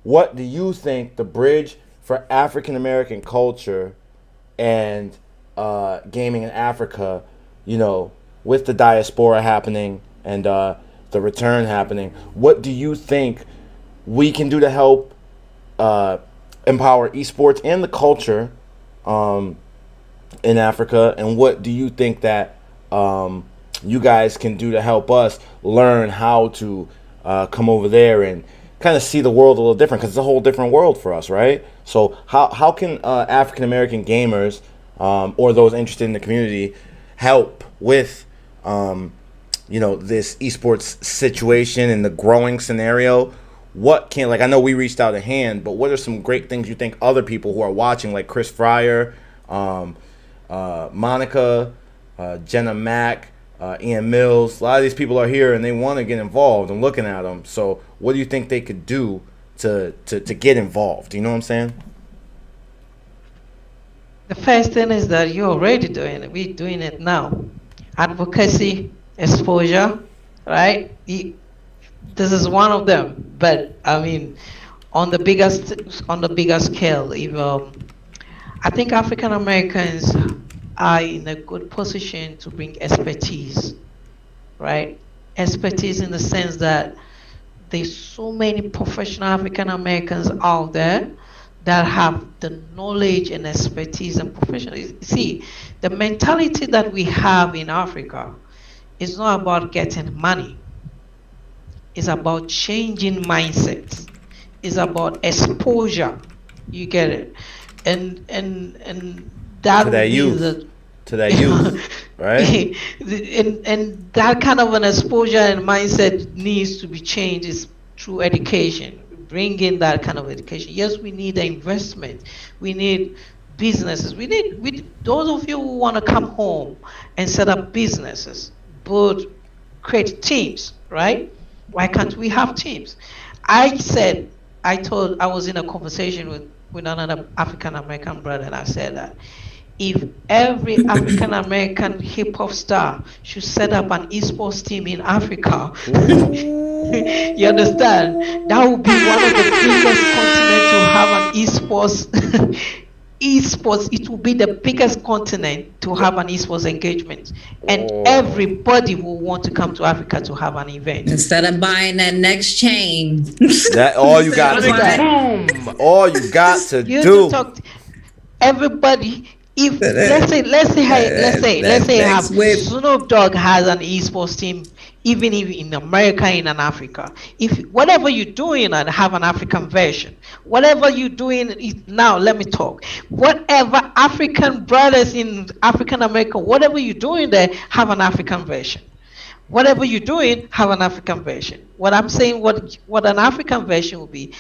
A: What do you think the bridge for African American culture and gaming in Africa, with the diaspora happening and the return happening, what do you think we can do to help empower esports and the culture in Africa? And what do you think that you guys can do to help us learn how to come over there and kind of see the world a little different, because it's a whole different world for us, right? So how can African American gamers or those interested in the community help with this esports situation and the growing scenario? What can, like, I know we reached out a hand, but what are some great things you think other people who are watching, like Chris Fryer, Monica, Jenna Mack, Ian Mills, a lot of these people are here and they want to get involved and looking at them. So what do you think they could do to get involved? You know what I'm saying?
E: The first thing is that you're already doing it. We're doing it now. Advocacy, exposure, right? This is one of them. But I mean, on the bigger scale, if I think African Americans are in a good position to bring expertise, right? Expertise in the sense that there's so many professional African Americans out there that have the knowledge and expertise and professionalism. See, the mentality that we have in Africa is not about getting money. It's about changing mindsets. It's about exposure. You get it? And that
A: to that youth, right?
E: And that kind of an exposure and mindset needs to be changed is through education. Bring in that kind of education. Yes, we need the investment. We need businesses. We those of you who want to come home and set up businesses, but create teams, right? Why can't we have teams? I was in a conversation with another African American brother, and I said that if every African American hip hop star should set up an esports team in Africa, you understand? That would be one of the biggest continents to have an esports. Esports, it will be the biggest continent to have an esports engagement, and everybody will want to come to Africa to have an event.
C: Instead of buying that next chain,
A: that all you got to do. All you got to
E: you
A: do.
E: Talk to everybody. If let's say have Snoop Dogg has an esports team, even if in America, in Africa. If whatever you're doing and have an African version, whatever you're doing now, let me talk. Whatever African brothers in African America, whatever you're doing there, have an African version. Whatever you're doing, have an African version. What I'm saying, what an African version will be,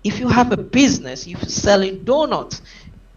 E: if you have a business, if you're selling donuts,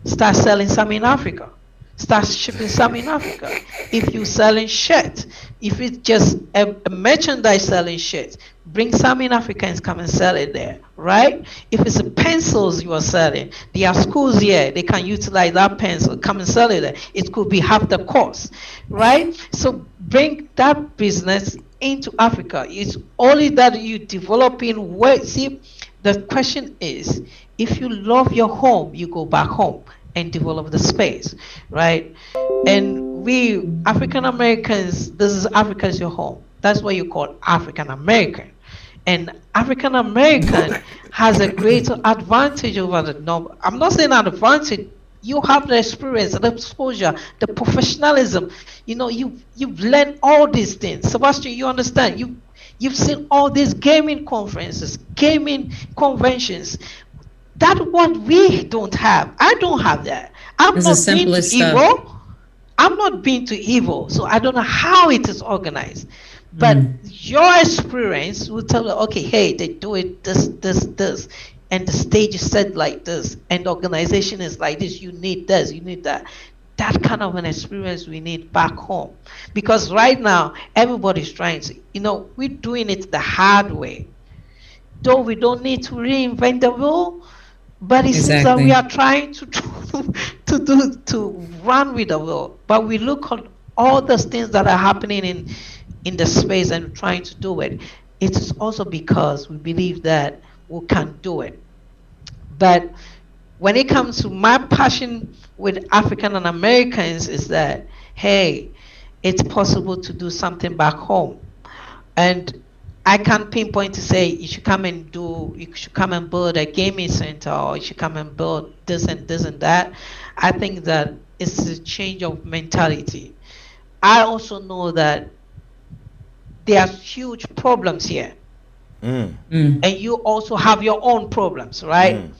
E: start selling some in Africa. Start shipping some in Africa. If you're selling shirts, if it's just a merchandise selling shirts, bring some in Africa and come and sell it there, right? If it's pencils you are selling, there are schools here, they can utilize that pencil, come and sell it there. It could be half the cost, right? So bring that business into Africa. It's only that you developing where, see, the question is, if you love your home, you go back home and develop the space, right? And we African Americans, this is Africa is your home. That's what you call African American. And African American has a greater advantage over the normal. I'm not saying an advantage. You have the experience, the exposure, the professionalism. You know, you've learned all these things. Sebastian, you understand? You've seen all these gaming conferences, gaming conventions. That's what we don't have. I don't have that. I'm not being to evil. I'm not being to evil, so I don't know how it is organized. But your experience will tell you, okay, hey, they do it this, and the stage is set like this, and the organization is like this. You need this, you need that. That kind of an experience we need back home. Because right now, everybody's trying to, we're doing it the hard way. Though we don't need to reinvent the wheel, but it seems that we are trying to run with the wheel. But we look at all the things that are happening in the space and trying to do it. It is also because we believe that we can do it. But when it comes to my passion with African and Americans is that, hey, it's possible to do something back home. And I can't pinpoint to say you should come and build a gaming center, or you should come and build this and this and that. I think that it's a change of mentality. I also know that there are huge problems here,
A: Mm.
E: and you also have your own problems, right?
A: Mm.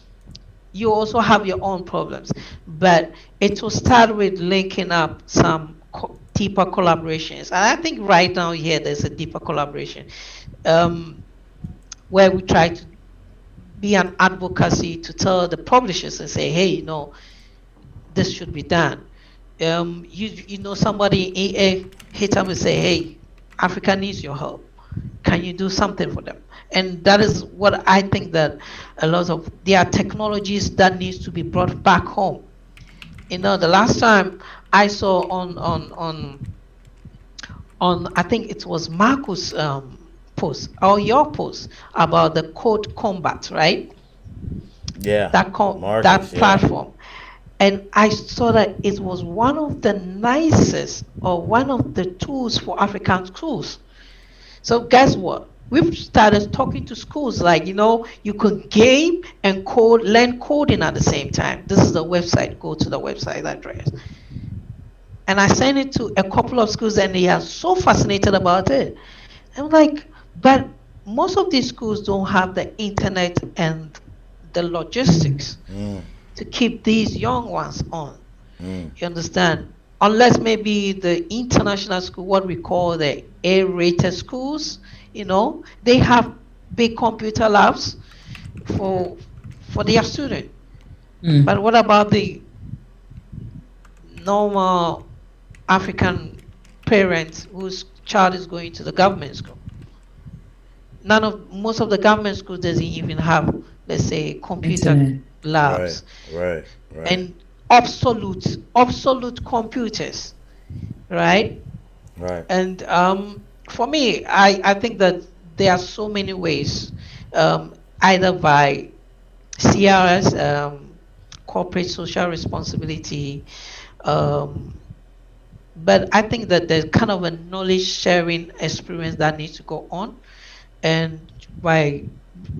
E: You also have your own problems, but it will start with linking up some deeper collaborations. And I think right now here there's a deeper collaboration, where we try to be an advocacy to tell the publishers and say, hey, this should be done. Somebody in EA hit up and say, hey, Africa needs your help. Can you do something for them? And that is what I think, that there are technologies that needs to be brought back home. The last time I saw on I think it was Marcus' post, or your post, about the Code Combat, right?
A: Yeah.
E: That
A: Marcus,
E: platform. And I saw that it was one of the nicest, or one of the tools for African schools. So guess what? We've started talking to schools like, you can game and learn coding at the same time. This is the website. Go to the website address. And I sent it to a couple of schools, and they are so fascinated about it. I'm like, but most of these schools don't have the internet and the logistics to keep these young ones on. You understand? Unless maybe the international school, what we call the A-rated schools, they have big computer labs for their student. But what about the normal African parents whose child is going to the government school? Most of the government schools doesn't even have, let's say, computer labs.
A: Right.
E: And obsolete computers, right?
A: Right.
E: And for me, I think that there are so many ways, either by CRS, corporate social responsibility, but I think that there's kind of a knowledge sharing experience that needs to go on, and by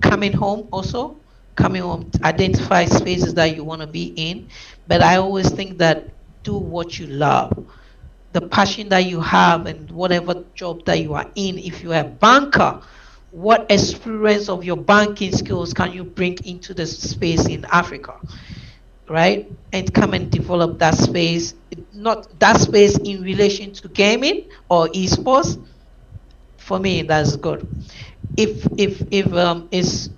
E: coming home, identify spaces that you want to be in. But I always think that do what you love, the passion that you have, and whatever job that you are in. If you're a banker, what experience of your banking skills can you bring into the space in Africa, right? And come and develop that space, not that space in relation to gaming or esports. For me, that's good. If it's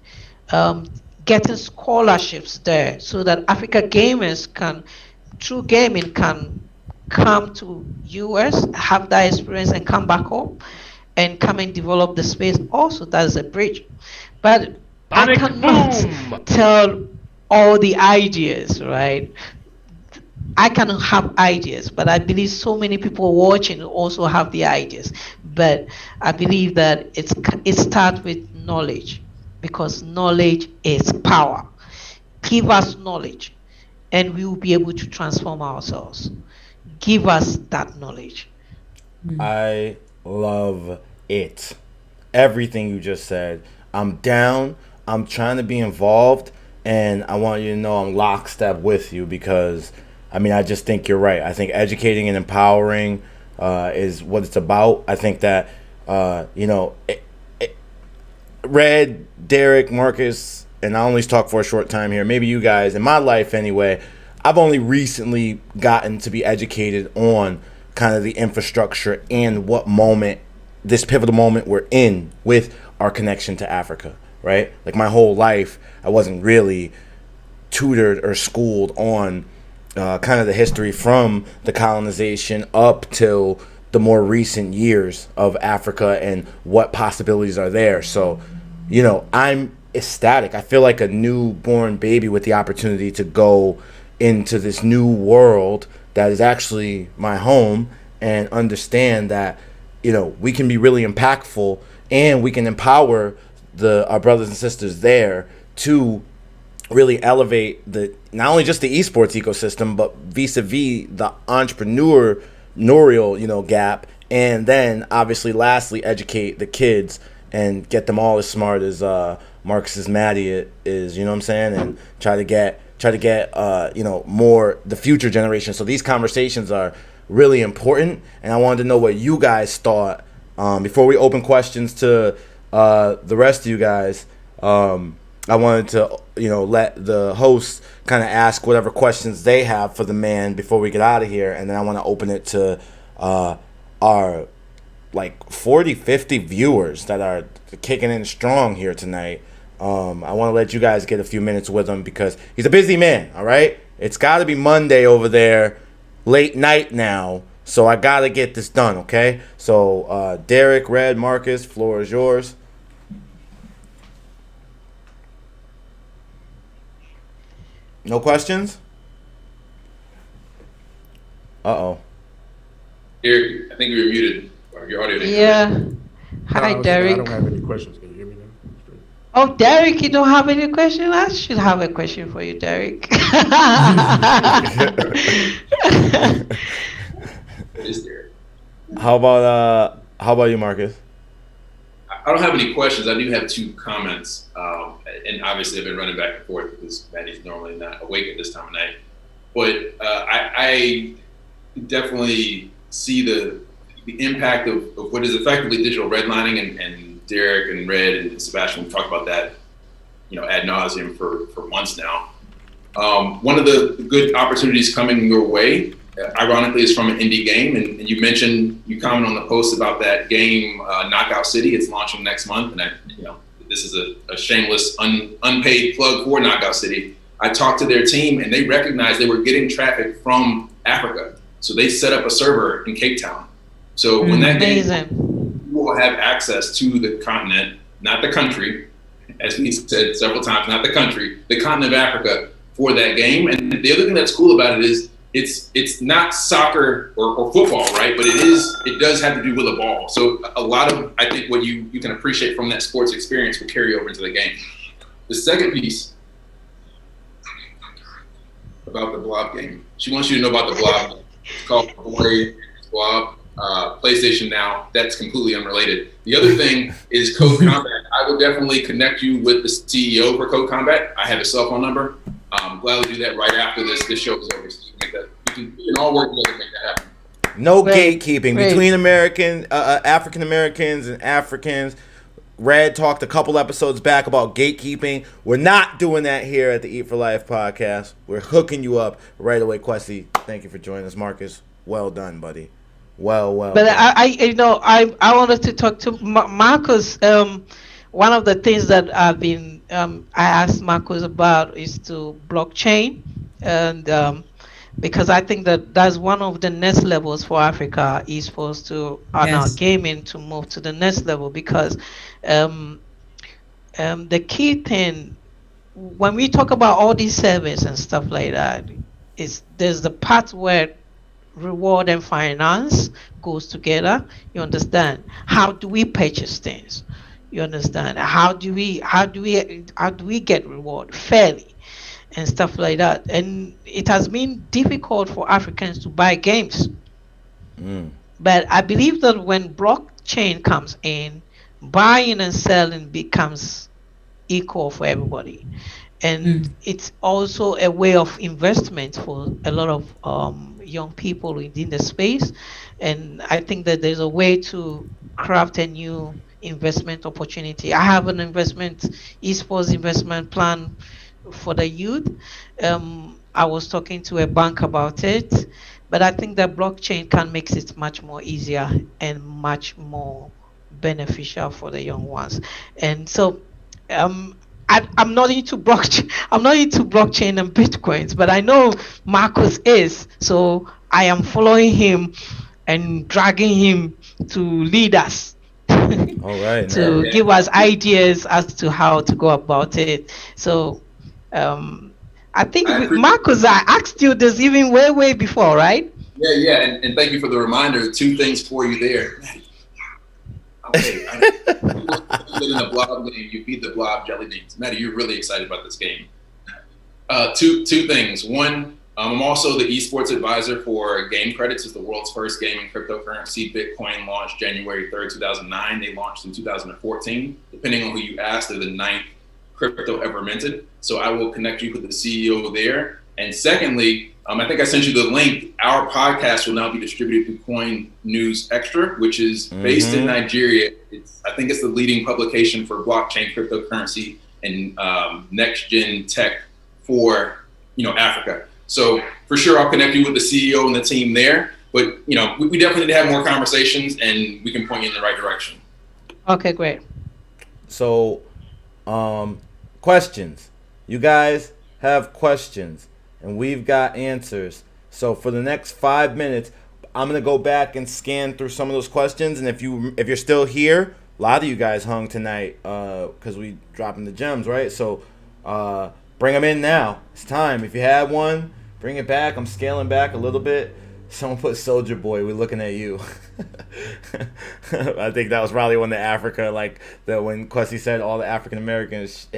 E: getting scholarships there, so that Africa gamers can, through gaming, can come to US, have that experience, and come back home and come and develop the space. Also, that's a bridge. But I cannot tell all the ideas, right? I can have ideas, but I believe so many people watching also have the ideas. But I believe that it starts with knowledge, because knowledge is power. Give us knowledge, and we will be able to transform ourselves. Give us that knowledge.
A: I love it. Everything you just said. I'm down. I'm trying to be involved, and I want you to know I'm lockstep with you, because I just think you're right. I think educating and empowering is what it's about. I think that Red, Derek, Marcus, and I only talk for a short time here, maybe you guys, in my life anyway, I've only recently gotten to be educated on kind of the infrastructure and what moment, this pivotal moment we're in with our connection to Africa, right? Like my whole life, I wasn't really tutored or schooled on kind of the history from the colonization up till the more recent years of Africa and what possibilities are there. So, I'm ecstatic. I feel like a newborn baby with the opportunity to go into this new world that is actually my home, and understand that, we can be really impactful, and we can empower our brothers and sisters there to really elevate not only just the esports ecosystem, but vis-a-vis the entrepreneur entrepreneurial, gap, and then obviously, lastly, educate the kids and get them all as smart as Marcus's Maddie is. You know what I'm saying? And try to get more the future generation. So these conversations are really important, and I wanted to know what you guys thought before we open questions to the rest of you guys. I wanted to let the hosts kind of ask whatever questions they have for the man before we get out of here, and then I want to open it to our like 40, 50 viewers that are kicking in strong here tonight. I want to let you guys get a few minutes with him because he's a busy man, all right? It's got to be Monday over there, late night now, so I got to get this done, okay? So, Derek, Red, Marcus, floor is yours. No questions? Uh-oh.
B: Eric, I think you're muted. Or your audio didn't come in.
E: Hi,
D: I
E: Derek.
D: don't have any questions. Can you hear me now?
E: Oh, Derek, you don't have any question? I should have a question for you, Derek.
B: It is Derek.
A: How about you, Marcus?
B: I don't have any questions. I do have 2 comments. And obviously I've been running back and forth because Maddie's normally not awake at this time of night. But I definitely see the impact of what is effectively digital redlining, and Derek and Red and Sebastian, we've talked about that, ad nauseum for months now. One of the good opportunities coming your way, ironically, is from an indie game, and you comment on the post about that game, Knockout City. It's launching next month, and this is a shameless, unpaid plug for Knockout City. I talked to their team, and they recognized they were getting traffic from Africa, so they set up a server in Cape Town. So when that game, you will have access to the continent, not the country, as we said several times, not the country, the continent of Africa for that game. And the other thing that's cool about it is it's not soccer or football, right? But it does have to do with a ball. So a lot of, I think, what you can appreciate from that sports experience will carry over into the game. The second piece about the Blob game, she wants you to know about the Blob. It's called Blob. PlayStation Now. That's completely unrelated. The other thing is Code Combat. I will definitely connect you with the CEO for Code Combat. I have his cell phone number. Gladly do that right after this show is over. So you can all work together to make that happen.
A: No gatekeeping between African Americans and Africans. Red talked a couple episodes back about gatekeeping. We're not doing that here at the Eat for Life podcast. We're hooking you up right away. Kwesi, thank you for joining us. Marcus, well done, buddy. Well.
E: But I wanted to talk to Marcus. One of the things that I asked Marcus about is to blockchain, and because I think that's one of the next levels for Africa esports to now gaming to move to the next level, because the key thing when we talk about all these services and stuff like that is there's the part where reward and finance goes together. You understand? How do we purchase things? You understand? How do we get reward fairly and stuff like that? And it has been difficult for Africans to buy games. But I believe that when blockchain comes in, buying and selling becomes equal for everybody. And it's also a way of investment for a lot of young people within the space. And I think that there's a way to craft a new investment opportunity. I have an esports investment plan for the youth. I was talking to a bank about it, but I think that blockchain can make it much more easier and much more beneficial for the young ones. And so I'm not into blockchain. I'm not into blockchain and bitcoins, but I know Marcus is. So I am following him and dragging him to lead us.
A: All right.
E: To give us ideas as to how to go about it. So I think Marcus, I asked you this even way before, right?
B: Yeah, and thank you for the reminder. 2 things for you there. Okay, in the Blob game, you beat the Blob jelly beans. Maddie, you're really excited about this game. Two things. One, I'm also the esports advisor for Game Credits. It's the world's first gaming cryptocurrency. Bitcoin launched January 3rd, 2009. They launched in 2014. Depending on who you ask, they're the ninth crypto ever minted. So I will connect you with the CEO there. And secondly, I think I sent you the link. Our podcast will now be distributed through Coin News Extra, which is based in Nigeria. I think it's the leading publication for blockchain, cryptocurrency, and next gen tech for Africa. So for sure, I'll connect you with the CEO and the team there. But we definitely need to have more conversations, and we can point you in the right direction.
E: Okay, great.
A: So, questions. You guys have questions, and we've got answers. So for the next 5 minutes, I'm gonna go back and scan through some of those questions. And if you're still here, a lot of you guys hung tonight because we dropping the gems, right? So bring them in now. It's time. If you had one, bring it back. I'm scaling back a little bit. Someone put Soldier Boy. We're looking at you. I think that was probably one of the Africa, when Kwesi said all the African Americans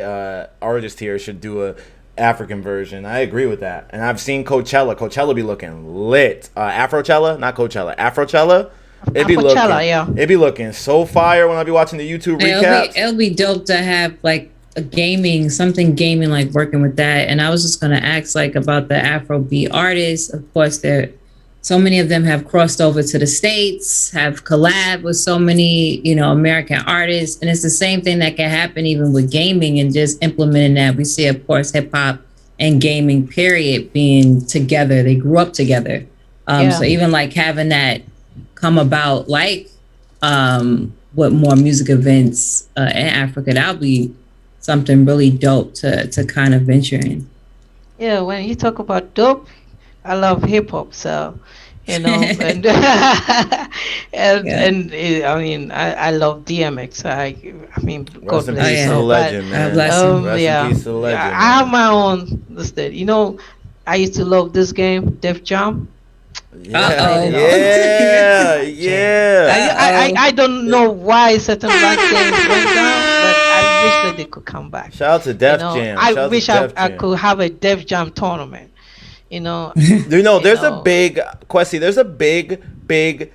A: artists here should do a African version. I agree with that. And I've seen Coachella. Coachella be looking lit. Afrochella, not Coachella. Afrochella. It'd be looking so fire when I be watching the YouTube recaps.
C: It'll be dope to have something gaming, like working with that. And I was just gonna ask about the Afrobeat artists. Of course, so many of them have crossed over to the States, have collabed with so many, American artists. And it's the same thing that can happen even with gaming and just implementing that. We see, of course, hip hop and gaming, period, being together. They grew up together. So even having that come about, with more music events in Africa, that would be something really dope to kind of venture in.
E: Yeah, when you talk about dope, I love hip hop, so and and I love DMX. I mean, God bless
A: him. Legend, man.
C: Bless him.
A: Rest in peace to the legend.
E: I have my own listed. I used to love this game, Def Jam. I don't know why certain black games went down, but I wish that they could come back.
A: Shout out to Def Jam.
E: I wish I could have a Def Jam tournament.
A: There's a big Kwesi. There's a big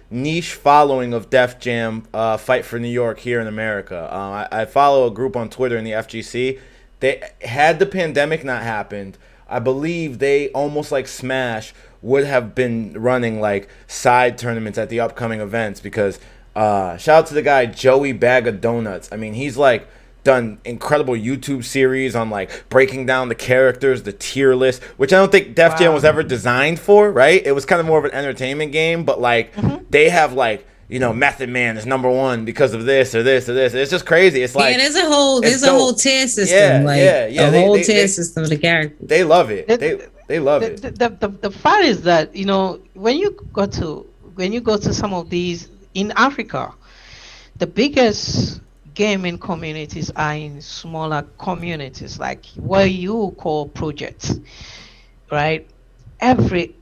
A: niche following of Def Jam Fight for New York here in America. I follow a group on Twitter in the FGC. They had the pandemic not happened, I believe they almost like Smash would have been running side tournaments at the upcoming events because shout out to the guy Joey Bag of Donuts. I mean, he's done incredible YouTube series on breaking down the characters, the tier list, which I don't think Def Jam was ever designed for, right? It was kind of more of an entertainment game, but they have Method Man is number one because of this or this or this. It's just crazy. It's
C: there's a whole tier system, a whole tier system of the characters.
A: They love it. They love it.
E: The fact is that when you go to some of these in Africa, the biggest gaming communities are in smaller communities, like what you call projects, right? Every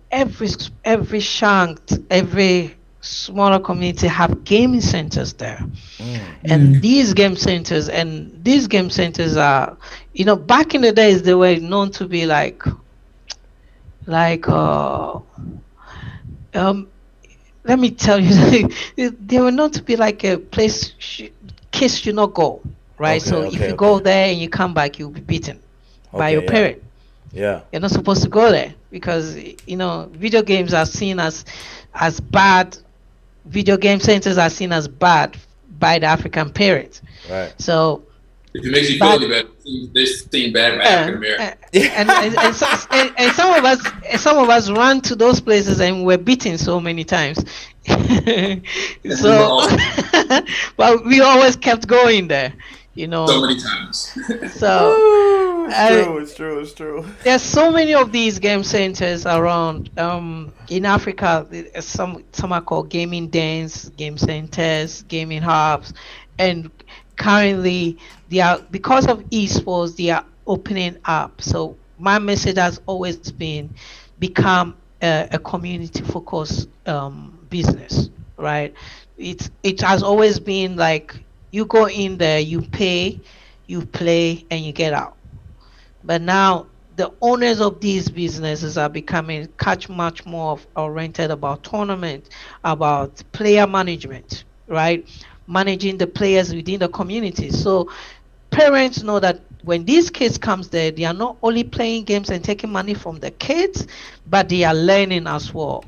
E: shanked, every smaller community have gaming centers there, and these game centers are, back in the days they were known to be let me tell you, they were known to be like a place kids should not go, right? If you go there and you come back, you'll be beaten by your parent.
A: Yeah,
E: you're not supposed to go there because video games are seen as bad. Video game centers are seen as bad by the African parents.
A: Right.
B: So if it makes you feel any better, they're seen bad by African Americans.
E: And some of us ran to those places and were beaten so many times. But we always kept going there,
B: so many times.
E: So
A: it's true.
E: There's so many of these game centers around. In Africa, some are called gaming dens, game centers, gaming hubs, and currently they are, because of esports, they are opening up. So my message has always been become a community focused business, right? It has always been you go in there, you pay, you play, and you get out. But now the owners of these businesses are becoming much more oriented about tournament, about player management, right? Managing the players within the community. So parents know that when these kids comes there, they are not only playing games and taking money from the kids, but they are learning as well.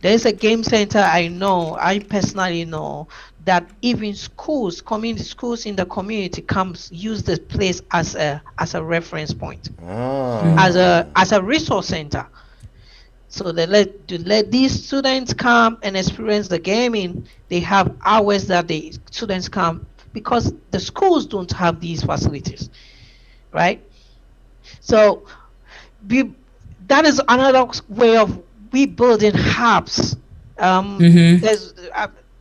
E: There's a game center I personally know, that even schools, community schools in the community comes use the place as a reference point, as a resource center. So they let these students come and experience the gaming. They have hours that the students come because the schools don't have these facilities, right? So we, that is another way of we building hubs.
C: Mm-hmm.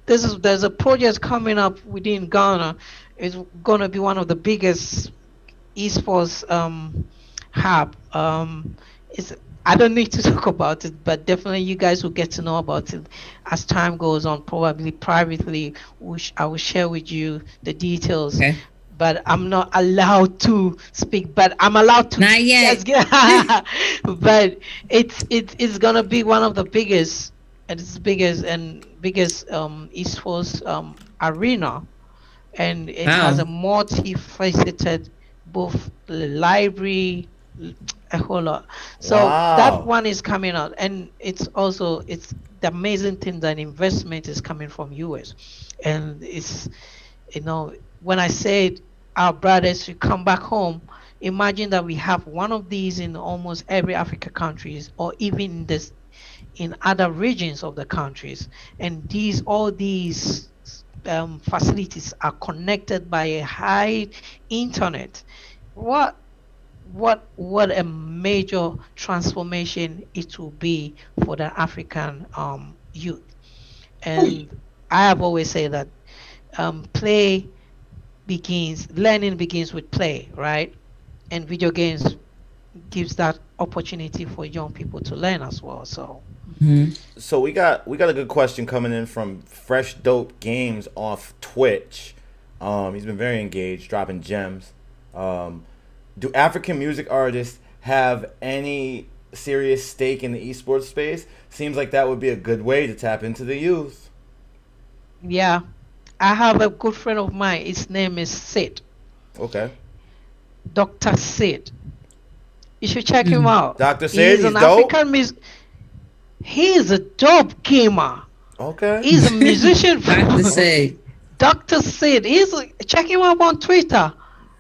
E: There's a project coming up within Ghana. It's gonna be one of the biggest esports hub. It's I don't need to talk about it, but definitely you guys will get to know about it as time goes on. Probably privately, I will share with you the details.
C: Okay.
E: But I'm not allowed to speak. But I'm allowed to.
C: Not yet.
E: Yes, but it's gonna be one of the biggest, and it's biggest esports arena, and it has a
C: Wow.
E: multifaceted both library, a whole lot. So that
A: Wow.
E: one is coming out, and it's the amazing thing that investment is coming from US, and it's, when I said our brothers should come back home, imagine that we have one of these in almost every Africa countries, or even this in other regions of the countries, and all these facilities are connected by a high internet. What what a major transformation it will be for the African youth. And I have always said that learning begins with play, right? And video games gives that opportunity for young people to learn as well. So
C: Mm-hmm.
A: So we got a good question coming in from Fresh Dope Games off Twitch. He's been very engaged, dropping gems. Do African music artists have any serious stake in the esports space? Seems like that would be a good way to tap into the youth.
E: yeah, I have a good friend of mine. His name is Sid,
A: Okay.
E: Dr. Sid. You should check him
C: Mm.
E: out.
A: Dr. Sid,
E: He's
A: he's
E: an
A: dope.
E: African music. He is a dope gamer.
A: Okay.
E: He's a musician.
C: Dr. Say.
E: Dr. Sid. Check him out on Twitter.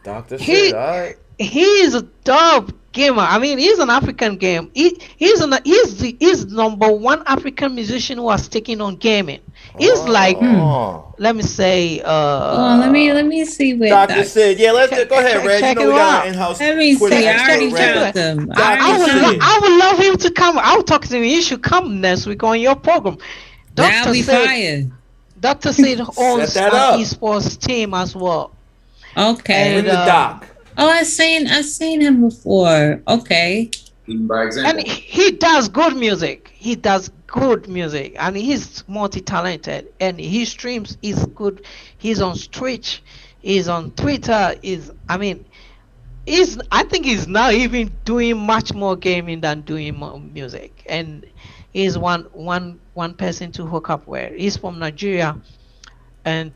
A: Dr. Sid,
E: He
A: all right.
E: he is a dope gamer. I mean, he's an African game. He's number one African musician who has taken on gaming. He's like,
A: Oh.
E: let me say,
C: Oh, let me see what
A: Dr. Sid, yeah, let's go ahead, Reg. You
E: check
A: know
E: him
A: we got
E: out.
A: our in-house
C: Let me
A: Twitter
C: see. I
A: expert,
C: already
E: check
A: Reg.
C: found them.
A: Dr.
C: I already
A: Sid.
C: found them.
E: I would love him to come. I'll talk to him. He should come next week on your program.
C: That'll
E: Dr.
C: be
E: Sid,
C: fire.
E: Dr. Sid owns
A: that
E: an
A: up.
E: esports team as well.
C: Okay.
A: Bring
E: And,
A: the doc.
C: Oh, I seen him before. Okay.
B: Leading by example.
E: And he does good music. He does good music, and he's multi-talented. And he streams. He's good. He's on Twitch. He's on Twitter. I think he's now even doing much more gaming than doing more music. And he's one person to hook up with. He's from Nigeria, and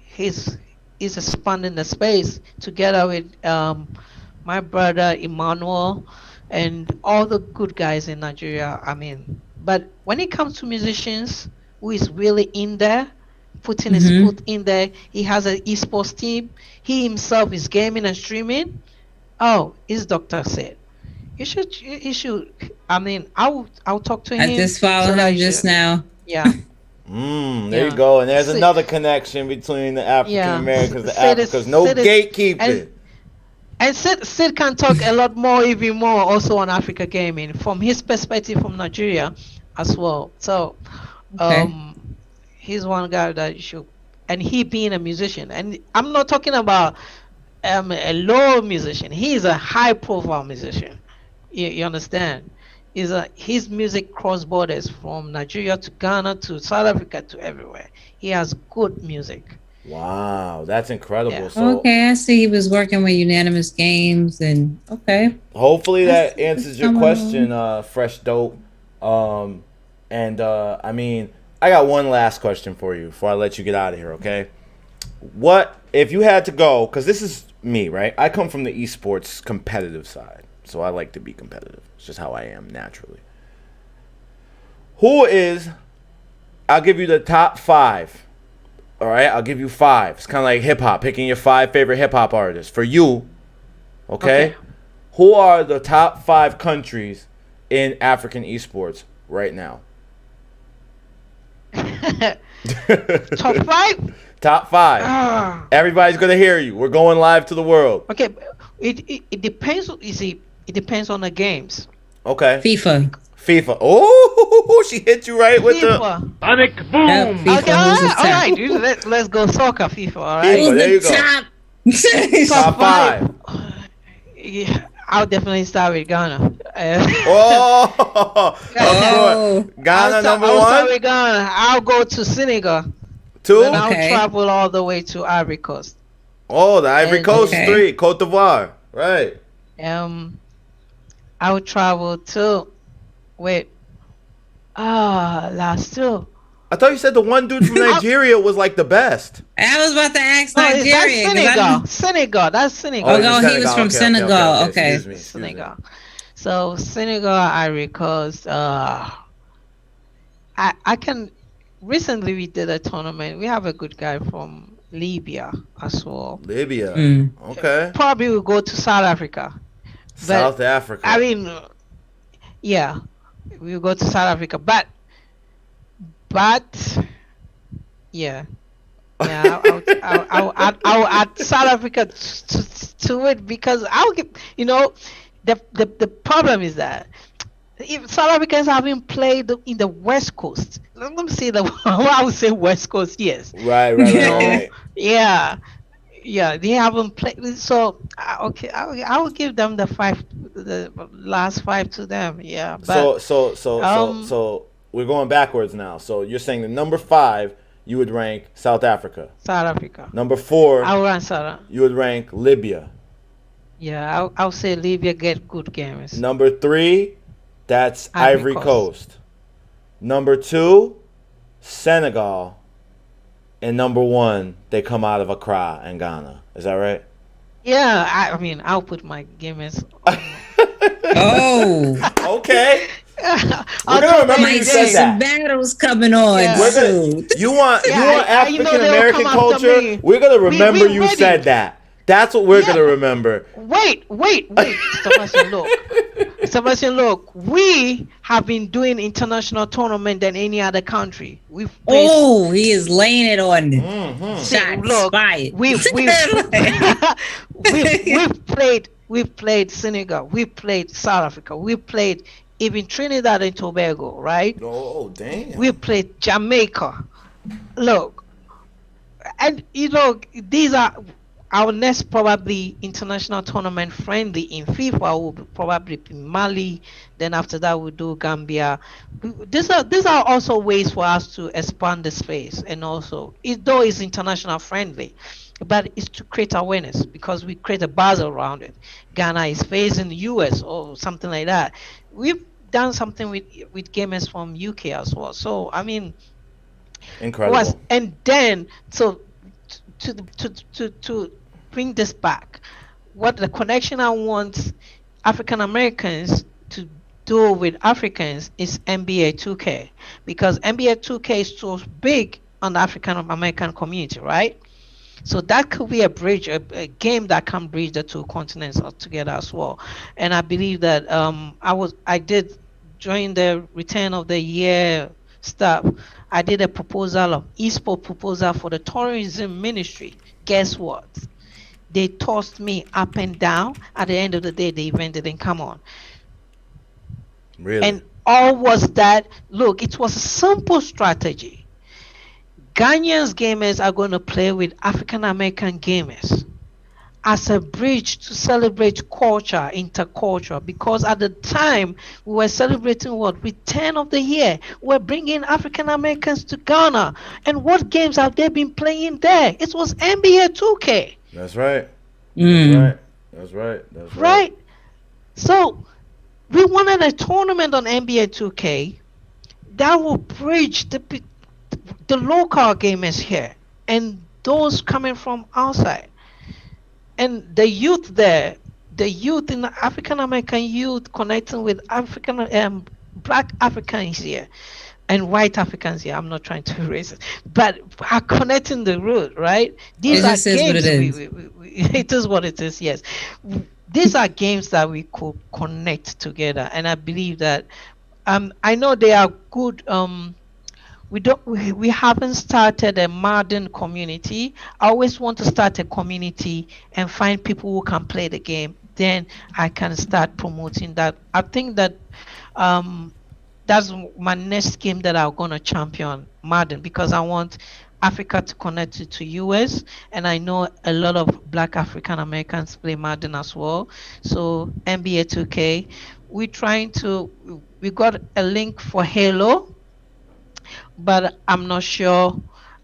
E: he's expanding the space together with my brother Emmanuel and all the good guys in Nigeria. I mean, but when it comes to musicians who is really in there, putting his
C: Mm-hmm.
E: foot in there, he has an esports team. He himself is gaming and streaming. Oh, his doctor said you should. I mean, I'll talk to
C: I
E: him
C: just followed
E: that
C: him
E: you
C: just
E: should.
C: now.
E: Yeah,
A: There you
E: yeah.
A: go. And there's
E: Sid,
A: another connection between the African
E: yeah.
A: Americans, the
E: Sid
A: Africans. No
E: and
A: gatekeeping.
E: Sid can talk a lot more, even more, also on Africa gaming from his perspective from Nigeria as well. So,
C: Okay.
E: he's one guy that you should, and he being a musician, and I'm not talking about a low musician. He's a high profile musician. You understand? His music cross borders from Nigeria to Ghana to South Africa to everywhere. He has good music,
A: Wow, that's incredible.
E: Yeah.
A: So
C: Okay, I see he was working with Unanimous Games, and okay.
A: hopefully that
C: That's
A: answers your
C: coming
A: question,
C: along.
A: Fresh Dope. And I mean, I got one last question for you before I let you get out of here. Okay, what if you had to go? Because this is me, right? I come from the esports competitive side, so I like to be competitive. It's just how I am naturally. Who is? I'll give you the top 5. All right, I'll give you 5. It's kind of like hip hop, picking your 5 favorite hip hop artists for you. Okay?
E: Okay.
A: Who are the top 5 countries in African esports right now?
E: Top 5.
A: Top 5.
E: Ah.
A: Everybody's gonna hear you. We're going live to the world.
E: Okay. It depends. You see, it depends on the games.
A: Okay.
C: FIFA.
A: FIFA. Oh, she hit you right with the
E: FIFA.
C: Yep, FIFA.
E: Okay. All right. Let's go soccer. FIFA. All right.
A: FIFA. There you
C: Who's
A: go.
C: the top?
A: Top 5.
E: Yeah, I'll definitely start with Ghana.
A: Oh, of
C: Oh.
A: course. Ghana number
E: I'll start
A: 1.
E: with Ghana. I'll go to Senegal.
A: 2.
E: Then I'll
C: Okay.
E: travel all the way to Ivory Coast.
A: Oh, the Ivory Coast
C: Okay.
A: 3. Cote d'Ivoire. Right.
E: I would travel to last 2.
A: I thought you said the one dude from Nigeria was like the best.
C: I was about to ask
E: No,
C: Nigeria.
E: that's
C: 'cause I
E: Senegal.
C: knew-
E: Senegal. That's Senegal.
C: Oh,
A: it's
C: no, he was from Senegal. Okay.
A: Excuse me.
E: Senegal. So Senegal, Ivory Coast. I can. Recently, we did a tournament. We have a good guy from Libya as well.
A: Libya.
C: Mm.
A: Okay.
E: Probably we'll go to South Africa.
A: South Africa.
E: I mean, yeah, we'll go to South Africa. But yeah, I'll add South Africa to it because I'll give. The problem is that if South Africans haven't played in the West Coast, let me say I would say West Coast, yes.
A: Right.
E: Yeah, they haven't played. So okay, I will give them the last 5 to them. Yeah, but
A: So we're going backwards now. So you're saying the number 5 you would rank South Africa.
E: South Africa.
A: Number 4
E: I'll run South.
A: you would rank Libya.
E: Yeah, I'll say Libya get good games.
A: Number 3, that's
E: Ivory
A: Ivory Coast. Number 2, Senegal. And number 1, they come out of Accra and Ghana. Is that right?
E: Yeah, I mean I'll put my games.
C: Oh.
A: Okay.
E: We're
A: gonna remember you said
C: Some
A: that.
C: battles coming on
E: Yeah.
A: We're
C: soon.
A: gonna, you want
E: you know
A: African
E: they'll
A: American
E: come after
A: culture?
E: me.
A: We're gonna remember
E: we
A: you
E: ready.
A: said that. That's what we're
E: Yeah.
A: gonna remember.
E: Wait, Sebastian, look. We have been doing international tournament than any other country. We've placed.
C: Oh, he is laying it on.
A: Mm-hmm.
C: Shots
E: Look,
C: fired.
E: we've played Senegal, we've played South Africa, we've played even Trinidad and Tobago, right?
A: Oh, damn.
E: We played Jamaica. Look, and these are our next probably international tournament friendly in FIFA will probably be Mali. Then after that we'll do Gambia. These are also ways for us to expand the space, and also though it's international friendly, but it's to create awareness because we create a buzz around it. Ghana is facing the US or something like that. We've done something with gamers from UK as well. So I mean,
A: Incredible.
E: and then so to bring this back, what the connection I want African Americans to do with Africans is NBA 2K, because NBA 2K is so big on the African American community, right? So that could be a bridge, a game that can bridge the 2 continents together as well. And I believe that I did during the return of the year stuff. I did a eSport proposal for the tourism ministry. Guess what? They tossed me up and down. At the end of the day, the event didn't come on.
A: Really?
E: And all was that, look, it was a simple strategy. Ghanaians gamers are going to play with African American gamers. as a bridge to celebrate culture, interculture, because at the time we were celebrating what? Return of the year. We're bringing African Americans to Ghana. And what games have they been playing there? It was NBA 2K.
A: That's right.
C: Mm.
A: That's right. That's right.
E: Right? So we wanted a tournament on NBA 2K that will bridge the local gamers here and those coming from outside. And the youth there, the youth in the African American youth connecting with African black Africans here and white Africans here. I'm not trying to erase it, but are connecting the root, right? These
C: It
E: are
C: just is what
E: games.
C: it is.
E: It is what it is. Yes, these are games that we could connect together, and I believe that. I know they are good. We haven't started a modern community. I always want to start a community and find people who can play the game. Then I can start promoting that. I think that that's my next game that I'm gonna champion Madden, because I want Africa to connect to US, and I know a lot of Black African Americans play Madden as well. So NBA 2K, we got a link for Halo, but I'm not sure.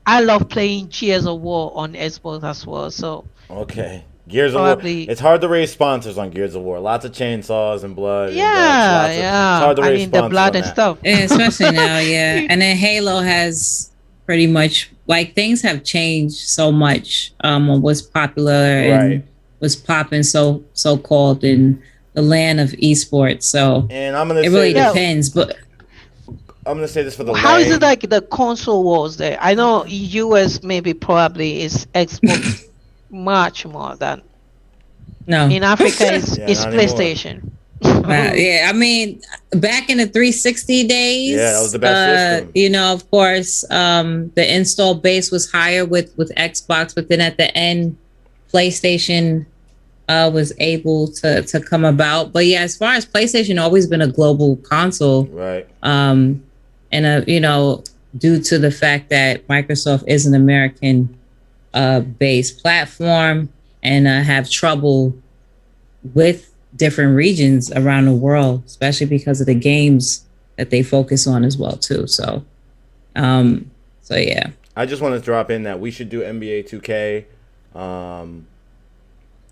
E: I love playing Gears of War on Xbox as well. So
A: Okay. Gears of War.
E: probably,
A: It's hard to raise sponsors on Gears of War. Lots of chainsaws and blood. And guts.
E: yeah,
A: It's
E: yeah.
A: hard to
E: I
A: raise
E: mean the
A: sponsors
E: blood
A: on
E: and
A: that.
E: stuff.
C: Yeah, especially now, yeah. And then Halo has pretty much, like, things have changed so much on what's popular and
A: Right.
C: what's popping, so called, in the land of esports. So
A: And I'm gonna
C: it
A: say
C: really
A: this,
E: Yeah.
C: depends. But
A: I'm gonna say this for the
E: How is
A: lay.
E: it like the console wars there? I know US maybe probably is Xbox much more than
C: no.
E: in Africa. It's
A: Yeah,
E: it's
A: not anymore.
E: PlayStation.
C: Yeah, I mean, back in the 360 days,
A: Yeah, that was the best system.
C: you know, of course, the install base was higher with Xbox, but then at the end, PlayStation was able to come about. But yeah, as far as PlayStation, always been a global console,
A: Right.
C: and you know, due to the fact that Microsoft is an American based platform, and have trouble with different regions around the world, especially because of the games that they focus on as well too. So yeah.
A: I just want to drop in that we should do NBA 2K,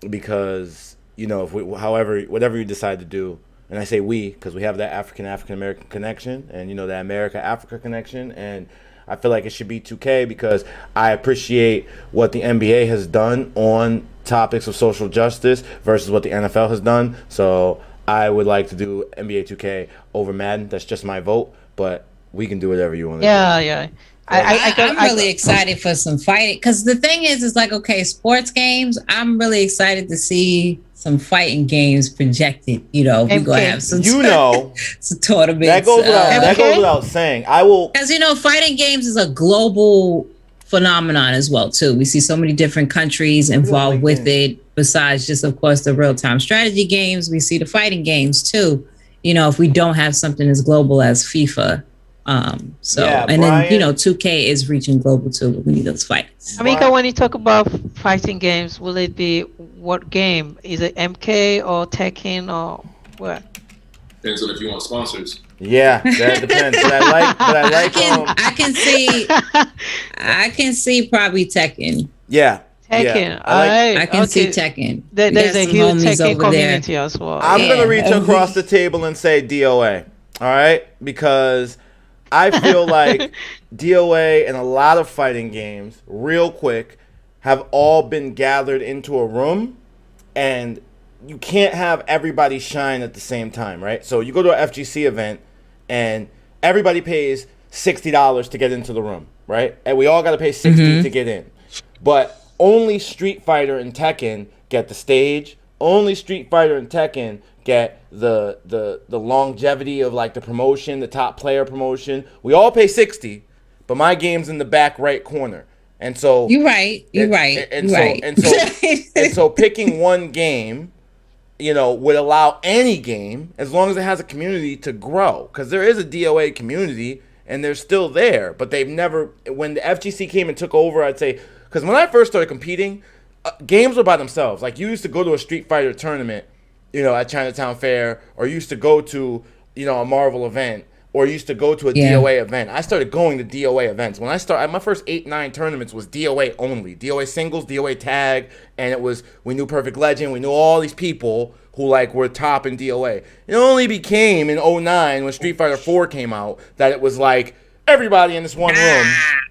A: because if whatever you decide to do, and I say we because we have that African American connection, and that America Africa connection, and I feel like it should be 2K because I appreciate what the NBA has done on topics of social justice versus what the NFL has done. So I would like to do NBA 2K over Madden. That's just my vote, but we can do whatever you want to
E: Yeah, yeah.
C: I'm really excited for some fighting, because the thing is like, okay, sports games, I'm really excited to see some fighting games projected. We're gonna have some some tournaments.
A: That goes without saying. I will,
C: because fighting games is a global phenomenon as well too. We see so many different countries involved with it, besides just, of course, the real-time strategy games. We see the fighting games too, if we don't have something as global as FIFA. Then 2K is reaching global too, but we need those fights.
E: Tamika, when you talk about fighting games, will it be what game? Is it MK or Tekken or what?
B: Depends on if you want sponsors.
A: Yeah, that depends. But I like.
C: I can see probably Tekken.
A: Yeah.
E: Tekken.
A: Yeah.
C: I can see Tekken.
E: There's a huge Tekken community as well.
A: I'm gonna reach across the table and say DOA. All right, because I feel like DOA and a lot of fighting games, real quick, have all been gathered into a room, and you can't have everybody shine at the same time, right? So you go to an FGC event, and everybody pays $60 to get into the room, right? And we all got to pay $60 to get in. But only Street Fighter and Tekken get the stage. Only Street Fighter and Tekken get the longevity of like the promotion, the top player promotion. We all pay $60, but my game's in the back right corner. And so
C: You're right.
A: And so picking one game, would allow any game, as long as it has a community, to grow. Because there is a DOA community, and they're still there. But they've never, when the FGC came and took over, I'd say, because when I first started competing, games were by themselves. Like, you used to go to a Street Fighter tournament, at Chinatown Fair, or you used to go to, a Marvel event, or you used to go to a DOA event. I started going to DOA events. When I started, my first 8-9 tournaments was DOA only. DOA singles, DOA tag, and we knew Perfect Legend. We knew all these people who, were top in DOA. It only became in 09 when Street Fighter 4 came out that it was everybody in this one room.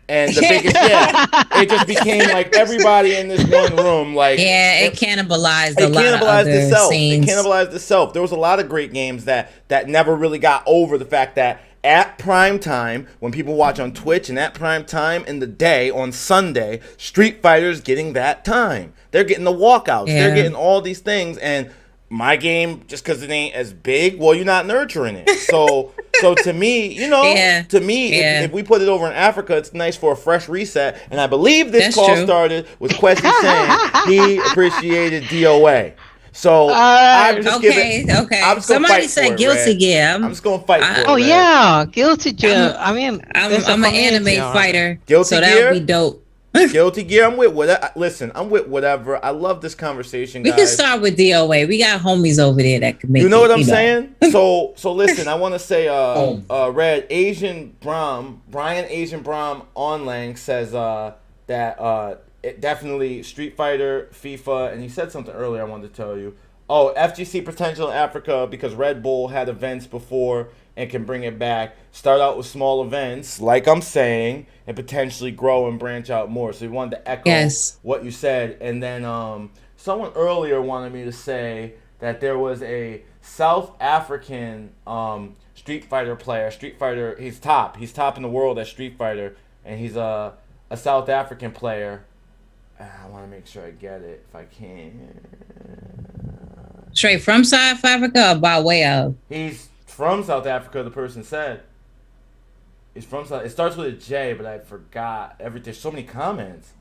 A: And the biggest, it just became everybody in this one room.
C: It cannibalized a lot of other scenes.
A: It cannibalized itself. There was a lot of great games that never really got over the fact that at prime time, when people watch on Twitch, and at prime time in the day on Sunday, Street Fighter's getting that time. They're getting the walkouts. Yeah. They're getting all these things. And my game, just because it ain't as big, well, you're not nurturing it. So to me, if we put it over in Africa, it's nice for a fresh reset. And I believe this call started with Kwesi saying he appreciated DOA. So I'm just
C: okay.
A: I'm just
C: Somebody said Guilty Gear.
A: I'm just gonna fight for it.
E: Oh yeah, Guilty Gear.
C: I'm an anime fighter.
A: Guilty
C: so
A: Gear?
C: That would be dope.
A: Guilty Gear, I'm with whatever. Listen, I'm with whatever. I love this conversation, guys.
C: We can start with DOA. We got homies over there that can make it.
A: You know what I'm saying? So listen, I want to say, Red Brian Asian Brom Onlang says that it definitely Street Fighter, FIFA, and he said something earlier I wanted to tell you. Oh, FGC potential in Africa because Red Bull had events before and can bring it back. Start out with small events, like I'm saying, and potentially grow and branch out more. So we wanted to echo what you said. And then someone earlier wanted me to say that there was a South African Street Fighter player. Street Fighter, he's top. He's top in the world at Street Fighter, and he's a South African player. I want to make sure I get it if I can.
C: Straight from South Africa or by way of?
A: He's from South Africa, the person said. He's from South. It starts with a J, but I forgot. There's so many comments.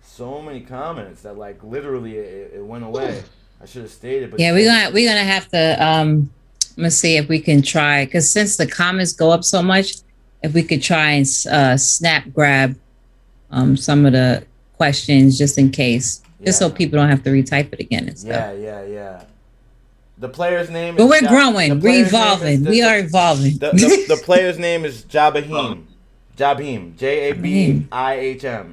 A: So many comments that literally it went away. I should have stated. But
C: yeah, we're gonna have to let's see if we can try, because since the comments go up so much, if we could try and snap grab some of the questions just in case, just so people don't have to retype it again and stuff.
A: Yeah. The player's name is...
C: But we're growing. We're evolving. We are evolving.
A: The player's name is Jabahim. Jabahim. Jabihim.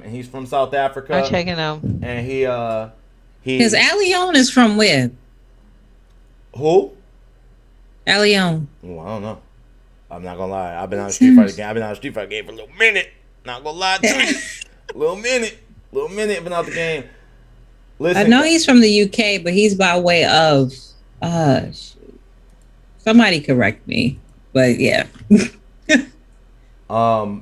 A: And he's from South Africa.
E: I'm checking out.
A: And he...
C: Because Alion is from where?
A: Who?
C: Alion.
A: Oh, I don't know. I'm not going to lie. I've been on a Street Fighter game. I've been on a Street Fighter game for a little minute. Not going to lie to you. Little minute. I've been out the game. Listen,
C: I know he's from the UK, but he's by way of... somebody correct me, but yeah.
A: I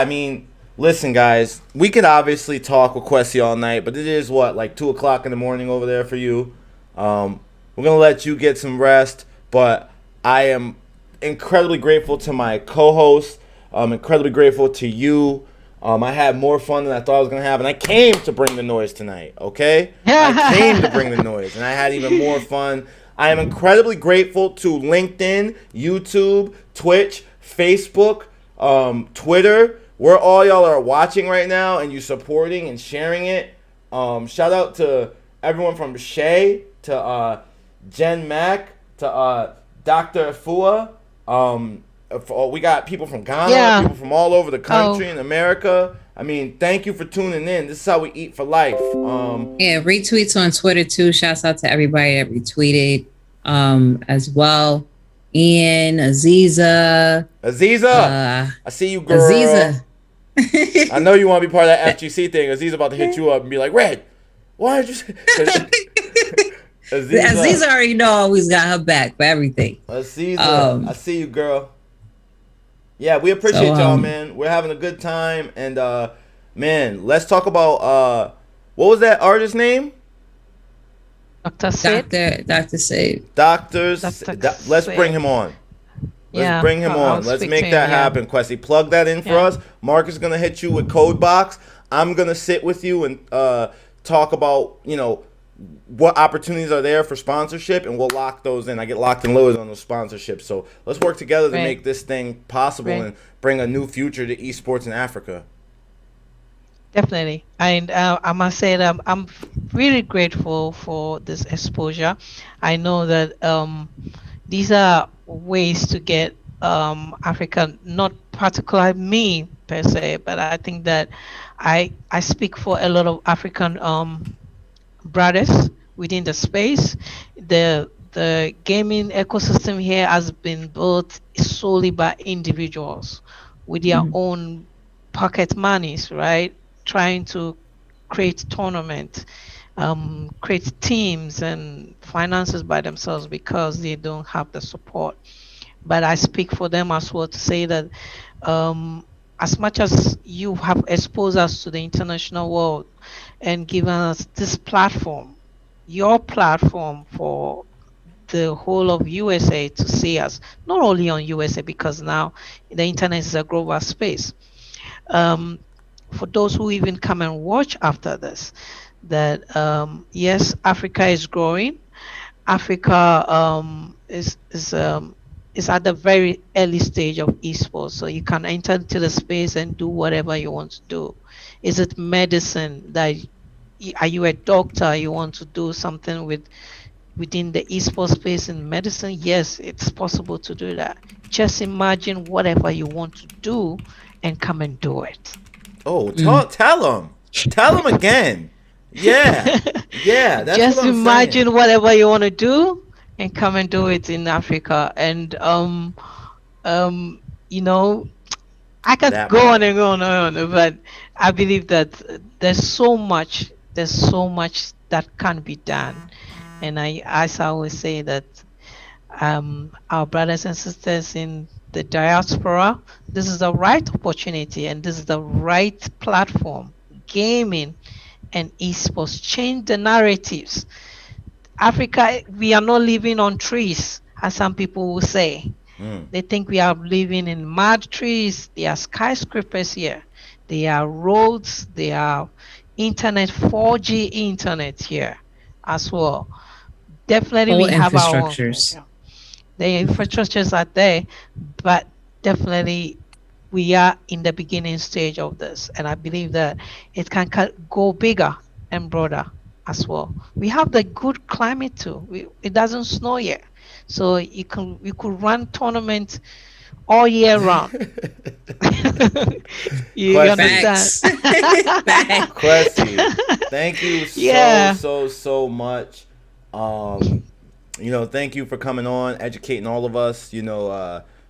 A: mean, listen, guys, we could obviously talk with Kwesi all night, but it is 2 o'clock in the morning over there for you. We're gonna let you get some rest, but I am incredibly grateful to my co-host. I'm incredibly grateful to you. I had more fun than I thought I was going to have, and I came to bring the noise tonight, okay? I came to bring the noise, and I had even more fun. I am incredibly grateful to LinkedIn, YouTube, Twitch, Facebook, Twitter, where all y'all are watching right now, and you supporting and sharing it. Shout out to everyone from Shay to Jen Mack to Dr. Fua. We got people from Ghana, people from all over the country and America. I mean, thank you for tuning in. This is how we eat for life.
C: Retweets on Twitter too. Shouts out to everybody that retweeted as well. Ian, Aziza.
A: I see you, girl. Aziza. I know you want to be part of that FGC thing. Aziza about to hit you up and be like, Red, why did you say...
C: Aziza already know I always got her back for everything.
A: Aziza, I see you, girl. Yeah, we appreciate y'all, man. We're having a good time. And, man, let's talk about, what was that artist's name?
E: Dr. Sid.
C: Dr. Sid.
A: Let's bring him on. Let's bring him on. Let's make that happen, Kwesi. Plug that in for us. Mark is going to hit you with Code Box. I'm going to sit with you and talk about, what opportunities are there for sponsorship, and we'll lock those in. I get locked and loaded on those sponsorships. So let's work together to make this thing possible and bring a new future to esports in Africa.
E: Definitely. And I must say that I'm really grateful for this exposure. I know that these are ways to get Africa, not particularly me per se, but I think that I speak for a lot of African brothers within the space. The gaming ecosystem here has been built solely by individuals with their own pocket monies, right? Trying to create tournament, create teams and finances by themselves because they don't have the support. But I speak for them as well to say that um, as much as you have exposed us to the international world and given us this platform, your platform for the whole of USA to see us, not only on USA, because now the internet is a global space. Um, for those who even come and watch after this, that yes, Africa is growing. Africa is at the very early stage of esports, so you can enter into the space and do whatever you want to do. Is it medicine that are you a doctor? You want to do something within the esports space in medicine? Yes, it's possible to do that. Just imagine whatever you want to do and come and do it.
A: Oh, tell them again. Yeah, yeah, that's
E: Just
A: what I'm saying.
E: imagine whatever you want to do and come and do it in Africa. And um, you know, I could
A: That
E: go on
A: part.
E: and go on and on, but I believe that there's so much that can be done. And as I always say that our brothers and sisters in the diaspora, this is the right opportunity and this is the right platform. Gaming and esports change the narratives. Africa, we are not living on trees, as some people will say.
A: Mm.
E: They think we are living in mad trees. There are skyscrapers here. There are roads. There are internet, 4G internet here as well. Definitely,
C: Whole
E: we have our own.
C: infrastructures.
E: The infrastructures are there, but definitely we are in the beginning stage of this, and I believe that it can go bigger and broader as well. We have the good climate too. It doesn't snow yet, so you could run tournaments all year round. You
A: Kwesi,
E: understand?
C: Facts. Facts.
A: Kwesi, thank you
E: Yeah.
A: so much. Um, thank you for coming on, educating all of us.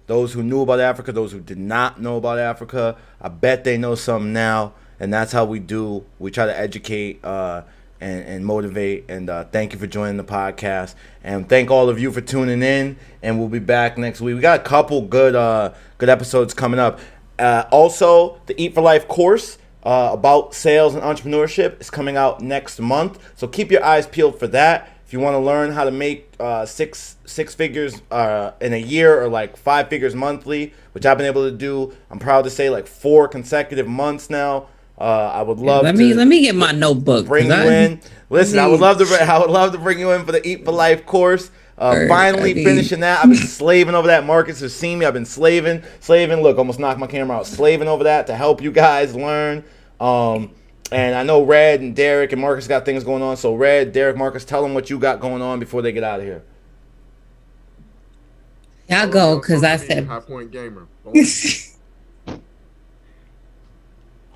A: Those who knew about Africa, those who did not know about Africa. I bet they know something now, and that's how we do. We try to educate and motivate. And thank you for joining the podcast, and thank all of you for tuning in. And we'll be back next week. We got a couple good episodes coming up. Also, the Eat for Life course about sales and entrepreneurship is coming out next month. So keep your eyes peeled for that. If you want to learn how to make six figures in a year or like 5 figures monthly, which I've been able to do, I'm proud to say like 4 consecutive months now. I would love
C: Let
A: to
C: me get my notebook.
A: bring you in. Listen, I would love to bring you in for the Eat for Life course. Finally finishing that. I've been slaving over that. Marcus has seen me. I've been slaving. Look, almost knocked my camera out. Slaving over that to help you guys learn. And I know Red and Derek and Marcus got things going on. So Red, Derek, Marcus, tell them what you got going on before they get out of here.
C: Y'all go, because I said
D: High Point Gamer.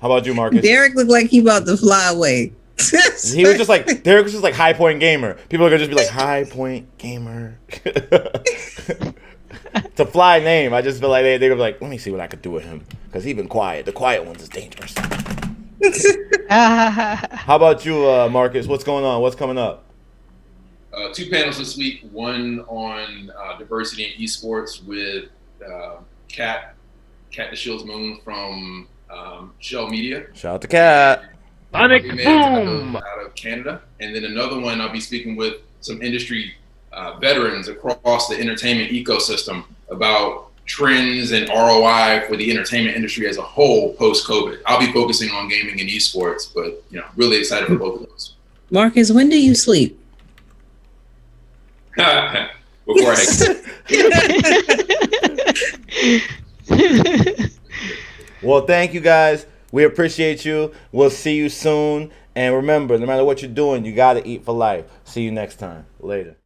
A: How about you, Marcus?
C: Derek looked like he about to fly away.
A: He was just like, Derek was just like High Point Gamer. People are gonna just be like High Point Gamer. It's a fly name. I just feel like they're gonna be like, let me see what I could do with him, because he's been quiet. The quiet ones is dangerous. How about you, Marcus? What's going on? What's coming up?
B: 2 panels this week. One on diversity in esports with Kat the Shields Moon from Shell Media.
A: Shout out to Kat.
B: Sonic Boom out of Canada, and then another one I'll be speaking with some industry veterans across the entertainment ecosystem about trends and ROI for the entertainment industry as a whole post-COVID. I'll be focusing on gaming and esports, but really excited for both of those.
C: Marcus, when do you sleep?
B: Before I
A: Well, thank you guys. We appreciate you. We'll see you soon. And remember, no matter what you're doing, you got to eat for life. See you next time. Later.